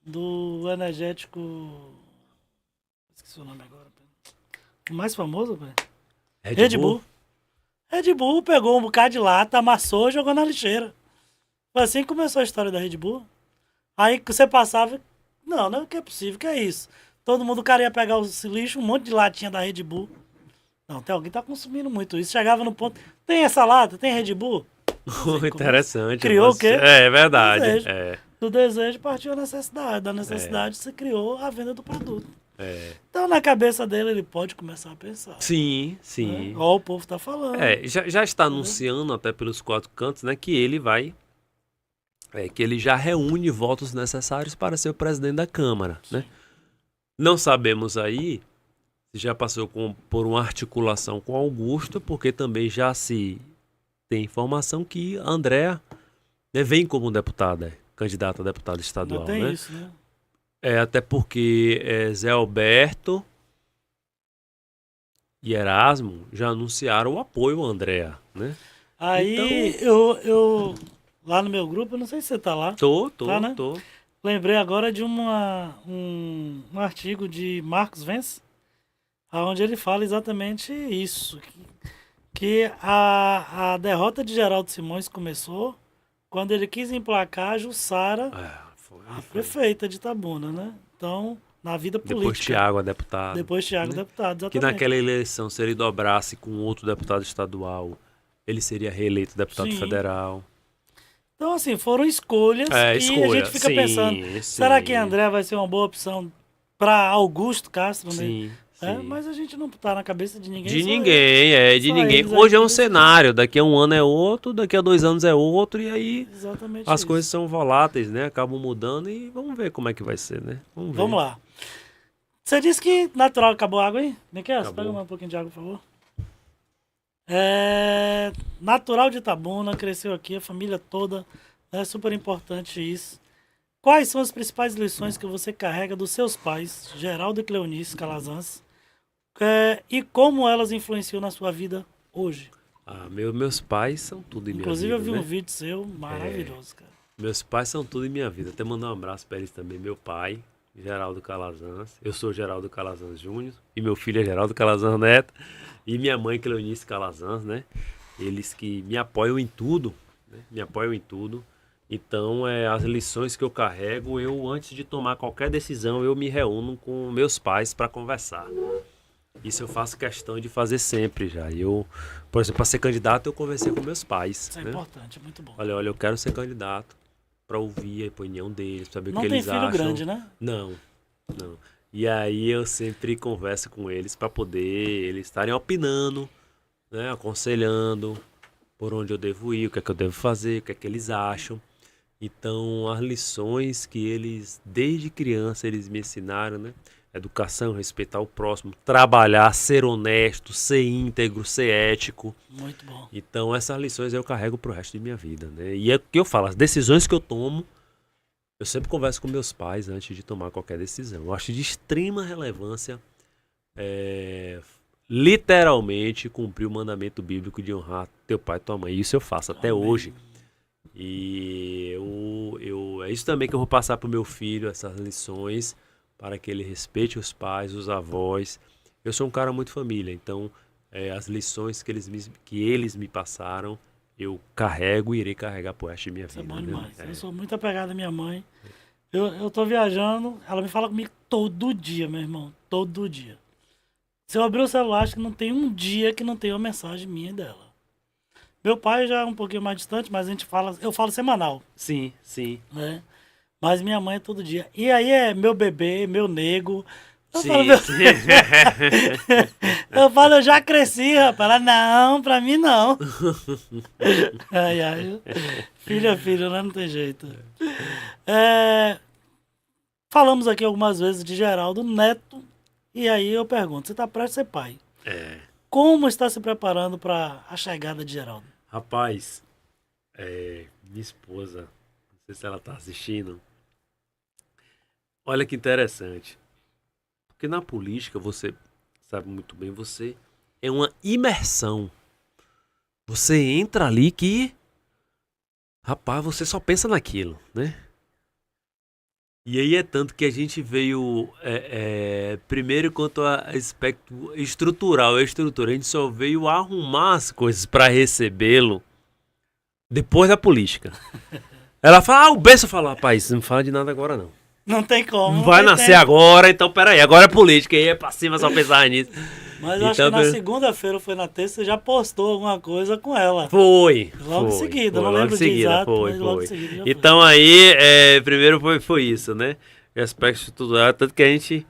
do energético. Esqueci o nome agora. O mais famoso, velho? Red Bull. Red Bull pegou um bocado de lata, amassou e jogou na lixeira. Foi assim que começou a história da Red Bull. Aí você passava. Não que é possível, que é isso. Todo mundo, o cara ia pegar os lixo, um monte de latinha da Red Bull. Não, tem alguém que tá consumindo muito isso. Chegava no ponto. Tem essa lata? Tem Red Bull? Interessante. Criou o quê? É verdade. Desejo. Do desejo partiu a necessidade. Da necessidade se criou a venda do produto. Então, na cabeça dele, ele pode começar a pensar. Sim. Né? Igual o povo tá falando. Já está anunciando até pelos 4 cantos, né, que ele vai. Que ele já reúne votos necessários para ser o presidente da Câmara, né? Não sabemos aí se já passou por uma articulação com Augusto, porque também já se tem informação que André, né, vem como deputada, candidata a deputada estadual. Não tem né? isso, né? Até porque Zé Alberto e Erasmo já anunciaram o apoio a Andréa, né? Aí eu lá no meu grupo, eu não sei se você tá lá. Tô. Lembrei agora de um artigo de Marcos Vence, onde ele fala exatamente isso. Que a derrota de Geraldo Simões começou quando ele quis emplacar a Jussara, a prefeita de Itabuna, né? Então, na vida política. Depois Thiago a deputado. Depois Thiago deputado, exatamente. Que naquela eleição, se ele dobrasse com outro deputado estadual, ele seria reeleito deputado federal. Então, assim, foram escolhas que a gente fica pensando, será que André vai ser uma boa opção para Augusto Castro, né? Sim. Mas a gente não tá na cabeça de ninguém. De só ninguém, de só ninguém. eles Hoje é aí um que cenário, daqui a um ano é outro, daqui a 2 anos é outro, e aí exatamente as isso. coisas são voláteis, né? Acabam mudando e vamos ver como é que vai ser, né? Vamos ver. Vamos lá. Você disse que natural acabou a água aí? Miquel, Acabou. pega mais um pouquinho de água, por favor. Natural de Itabuna, cresceu aqui, a família toda. É super importante isso. Quais são as principais lições que você carrega dos seus pais, Geraldo e Cleonice Calazans, e como elas influenciam na sua vida hoje? Meus pais são tudo em minha Inclusive, vida, eu vi né? um vídeo seu maravilhoso, cara. Meus pais são tudo em minha vida. Até mandar um abraço para eles também. Meu pai, Geraldo Calazans. Eu sou Geraldo Calazans Júnior. E meu filho é Geraldo Calazans Neto. E minha mãe, Cleonice Calazans, né? Eles que me apoiam em tudo, né? Me apoiam em tudo. Então, as lições que eu carrego, antes de tomar qualquer decisão, eu me reúno com meus pais para conversar. Isso eu faço questão de fazer sempre já. Por exemplo, para ser candidato, eu conversei com meus pais. Isso é né? importante, é muito bom. Olha, eu quero ser candidato para ouvir a opinião deles, pra saber o Não que tem eles filho acham. grande, né? Não. E aí eu sempre converso com eles para poder eles estarem opinando, né, aconselhando por onde eu devo ir, o que é que eu devo fazer, o que é que eles acham. Então, as lições que eles, desde criança, eles me ensinaram, né? Educação, respeitar o próximo, trabalhar, ser honesto, ser íntegro, ser ético. Muito bom. Então, essas lições eu carrego pro resto de minha vida, né? E é o que eu falo, as decisões que eu tomo, eu sempre converso com meus pais antes de tomar qualquer decisão. Eu acho de extrema relevância, literalmente, cumprir o mandamento bíblico de honrar teu pai e tua mãe. Isso eu faço até Amém. hoje. E é isso também que eu vou passar pro meu filho, essas lições, para que ele respeite os pais, os avós. Eu sou um cara muito família, então as lições que eles me passaram, eu carrego e irei carregar pro resto de minha Isso é vida. bom né? demais. Eu sou muito apegado à minha mãe. Eu tô viajando, ela me fala comigo todo dia, meu irmão. Todo dia. Se eu abrir o celular, acho que não tem um dia que não tenha uma mensagem minha e dela. Meu pai já é um pouquinho mais distante, mas eu falo semanal, Sim, sim. né? Mas minha mãe é todo dia. E aí é meu bebê, meu nego. Eu Sim, falo, meu... sim. eu falo, eu já cresci, rapaz. Ela, não, pra mim não. Ai. Filho é filho, né? Não tem jeito. Falamos aqui algumas vezes de Geraldo Neto. E aí eu pergunto, você tá prestes a ser pai? Como está se preparando para a chegada de Geraldo? Rapaz, minha esposa, não sei se ela tá assistindo. Olha que interessante. Porque na política, você sabe muito bem, você é uma imersão. Você entra ali que, rapaz, você só pensa naquilo, né? E aí é tanto que a gente veio, primeiro quanto a aspecto estrutural, a estrutura, a gente só veio arrumar as coisas para recebê-lo depois da política. Ela fala, o Bessa fala, rapaz, não fala de nada agora não. Não tem como. Não vai nascer agora, então peraí, agora é política, aí é pra cima só pensar nisso. Mas eu acho que na segunda-feira, ou foi na terça, você já postou alguma coisa com ela. Foi. Logo em seguida, foi, não logo lembro em seguida, de exato, foi, mas logo foi. em seguida já Então aí, primeiro foi isso, né? O aspecto estrutural, tanto que a gente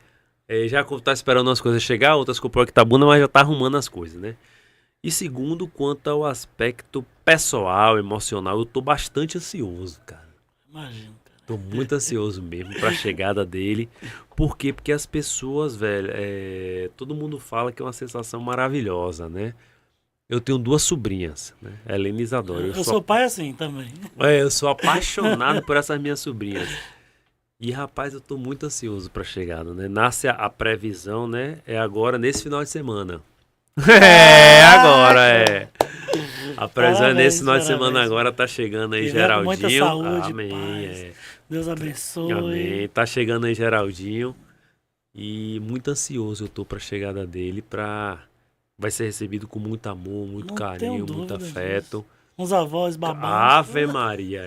já tá esperando as coisas chegar, outras comprou que tá bunda, mas já tá arrumando as coisas, né? E segundo, quanto ao aspecto pessoal, emocional, eu tô bastante ansioso, cara. Imagino. Tô muito ansioso mesmo pra chegada dele. Por quê? Porque as pessoas, velho, todo mundo fala que é uma sensação maravilhosa, né? Eu tenho 2 sobrinhas, né? Helena e Isadora. Eu sou pai assim também. Eu sou apaixonado por essas minhas sobrinhas. E, rapaz, eu tô muito ansioso pra chegada, né? Nasce a previsão, né? É agora, nesse final de semana. Agora. A previsão é nesse final de semana agora, tá chegando aí, Geraldinho. Muita saúde, amém. Paz. Deus abençoe. Amém. Tá chegando aí, Geraldinho. E muito ansioso eu tô pra chegada dele, vai ser recebido com muito amor, muito Não carinho, tenho muito dúvidas afeto. disso. Uns avós babados. Ave Maria,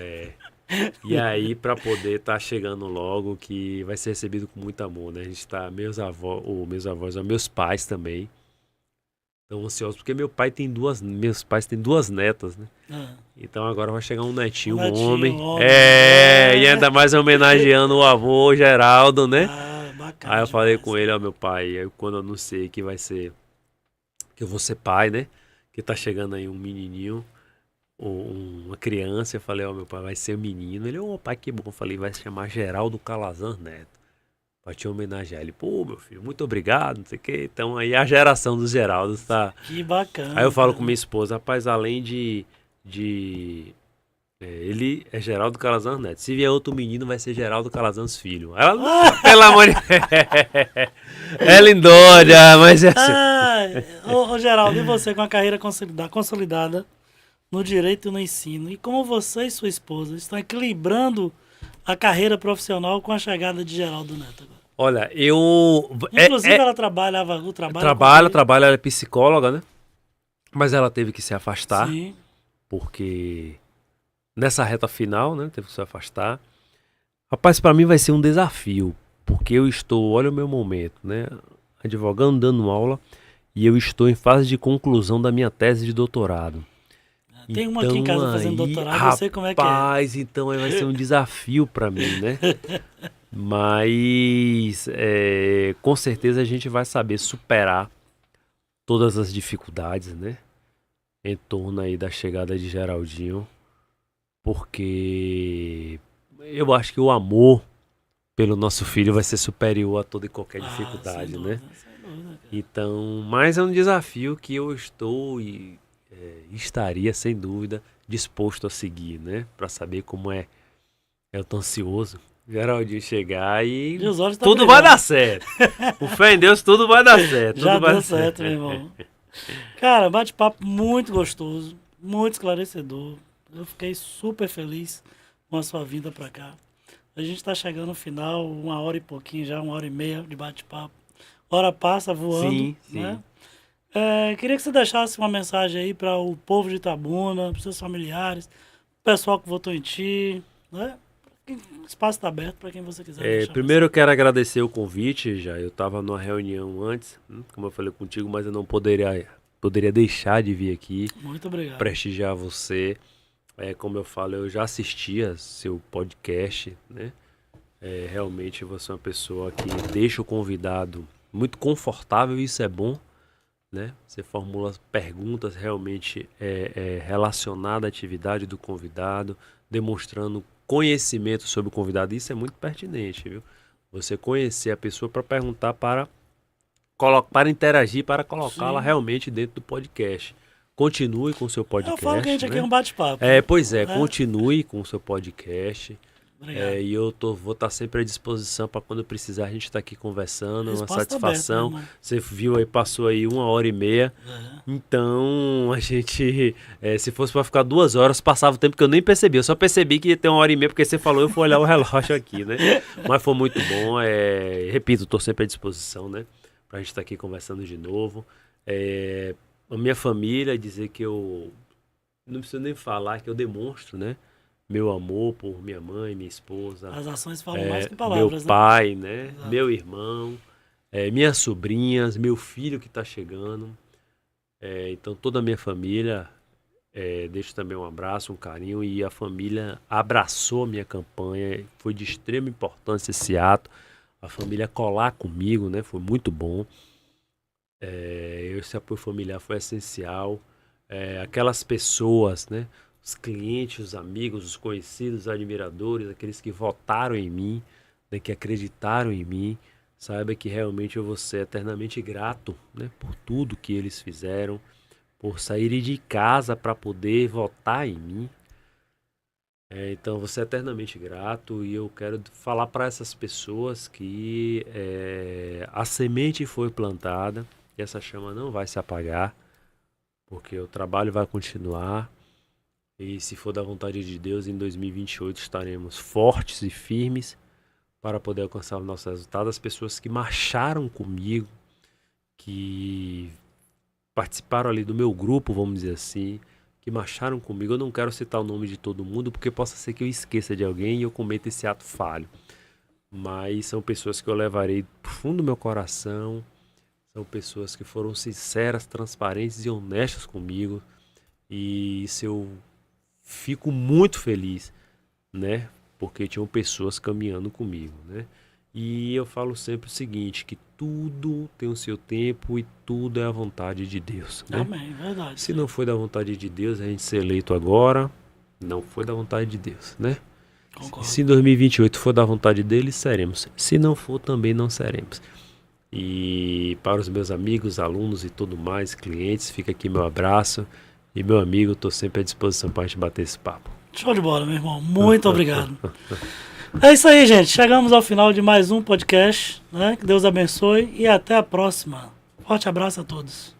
E aí, pra poder tá chegando logo, que vai ser recebido com muito amor, né? A gente tá, meus avós, meus pais também. Tão ansiosos, porque meus pais têm 2 netas, né? Então agora vai chegar um netinho, um homem. E ainda mais homenageando o avô Geraldo, né? Bacana Aí eu falei demais. com ele, ó, meu pai, aí quando eu anunciei que que eu vou ser pai, né? Que tá chegando aí um menininho, ou uma criança, eu falei, ó, meu pai vai ser um menino. Ele, ô, pai, que bom. Eu falei, vai se chamar Geraldo Calazans Neto. Pra te homenagear. Ele, pô, meu filho, muito obrigado, não sei o quê. Então aí a geração dos Geraldos tá. Que Aí eu bacana, falo com cara. minha esposa, rapaz, além de ele é Geraldo Calazans Neto. Se vier outro menino, vai ser Geraldo Calazans Filho. Ela, não, pelo amor de é lindona, mas é assim. Ô, Geraldo, e você com a carreira consolidada no direito e no ensino? E como você e sua esposa estão equilibrando a carreira profissional com a chegada de Geraldo Neto agora? Olha, Inclusive, ela trabalhava, o trabalho com trabalha, ela é psicóloga, né? Mas ela teve que se afastar, Sim. porque nessa reta final, né? Teve que se afastar. Rapaz, pra mim vai ser um desafio, porque eu estou, olha o meu momento, né? Advogando, dando aula, e eu estou em fase de conclusão da minha tese de doutorado. Tem uma aqui em Então casa fazendo aí, doutorado, eu sei como é que é. rapaz, então aí vai ser um desafio pra mim, né? Mas com certeza a gente vai saber superar todas as dificuldades, né? Em torno aí da chegada de Geraldinho, porque eu acho que o amor pelo nosso filho vai ser superior a toda e qualquer Sem dificuldade, né? dúvida, sem dúvida, cara. Então, mas é um desafio que eu estou e estaria sem dúvida disposto a seguir, né? Para saber como é. Eu tô ansioso. Geraldinho chegar E e os olhos tá tudo vai brilhando. dar certo. Com fé em Deus, tudo vai dar certo. Já Tudo vai deu dar certo. certo, meu irmão. Cara, bate-papo muito gostoso, muito esclarecedor. Eu fiquei super feliz com a sua vinda pra cá. A gente tá chegando no final, 1 hora e pouquinho já, 1 hora e meia de bate-papo. Hora passa voando, Sim, né? sim. Queria que você deixasse uma mensagem aí para o povo de Itabuna, para seus familiares, o pessoal que votou em ti, né? O espaço está aberto para quem você quiser deixar a Primeiro eu mensagem. quero agradecer o convite, já. Eu estava numa reunião antes, como eu falei contigo, mas eu não poderia deixar de vir aqui Muito obrigado. prestigiar você. Como eu falo, eu já assistia seu podcast, né? Realmente você é uma pessoa que deixa o convidado muito confortável, e isso é bom, né? Você formula perguntas realmente relacionadas à atividade do convidado, demonstrando conhecimento sobre o convidado. Isso é muito pertinente, viu? Você conhecer a pessoa para perguntar, para interagir, para colocá-la Sim. realmente dentro do podcast. Continue com o seu Eu falo que a gente podcast, aqui é né? um bate-papo. Pois é, Né? continue com o seu podcast. Obrigado. E vou estar sempre à disposição para quando precisar a gente estar aqui conversando, O uma espaço está aberto, meu satisfação. irmão. Você viu aí, passou aí 1 hora e meia. É. Então a gente, se fosse para ficar 2 horas, passava o tempo que eu nem percebi. Eu só percebi que ia ter 1 hora e meia porque você falou, eu fui olhar o relógio aqui, né? Mas foi muito bom. Repito, estou sempre à disposição, né? Para a gente estar aqui conversando de novo. A minha família, dizer que eu não preciso nem falar, que eu demonstro, né? Meu amor por minha mãe, minha esposa, As ações falam mais que meu palavras, né? pai, né? Exato. Meu irmão, minhas sobrinhas, meu filho que está chegando. Então toda a minha família, deixo também um abraço, um carinho, e a família abraçou a minha campanha, foi de extrema importância esse ato, a família colar comigo, né? Foi muito bom. Esse apoio familiar foi essencial. Aquelas pessoas, né? Os clientes, os amigos, os conhecidos, os admiradores, aqueles que votaram em mim, né? Que acreditaram em mim, saiba que realmente eu vou ser eternamente grato, né? Por tudo que eles fizeram, por saírem de casa para poder votar em mim. Então, vou ser eternamente grato, e eu quero falar para essas pessoas que a semente foi plantada e essa chama não vai se apagar, porque o trabalho vai continuar. E se for da vontade de Deus, em 2028 estaremos fortes e firmes para poder alcançar o nosso resultado. As pessoas que marcharam comigo, que participaram ali do meu grupo, vamos dizer assim, que marcharam comigo. Eu não quero citar o nome de todo mundo, porque possa ser que eu esqueça de alguém e eu cometa esse ato falho. Mas são pessoas que eu levarei do fundo do meu coração. São pessoas que foram sinceras, transparentes e honestas comigo. E isso eu fico muito feliz, né? Porque tinham pessoas caminhando comigo, né? E eu falo sempre o seguinte, que tudo tem o seu tempo e tudo é a vontade de Deus, né? Amém, verdade. Se não foi da vontade de Deus a gente ser eleito agora, não foi da vontade de Deus, né? Concordo. Se 2028 for da vontade dele, seremos. Se não for, também não seremos. E para os meus amigos, alunos e tudo mais, clientes, fica aqui meu abraço. E meu amigo, estou sempre à disposição para a gente bater esse papo. Show de bola, meu irmão. Muito obrigado. É isso aí, gente. Chegamos ao final de mais um podcast, né? Que Deus abençoe e até a próxima. Forte abraço a todos.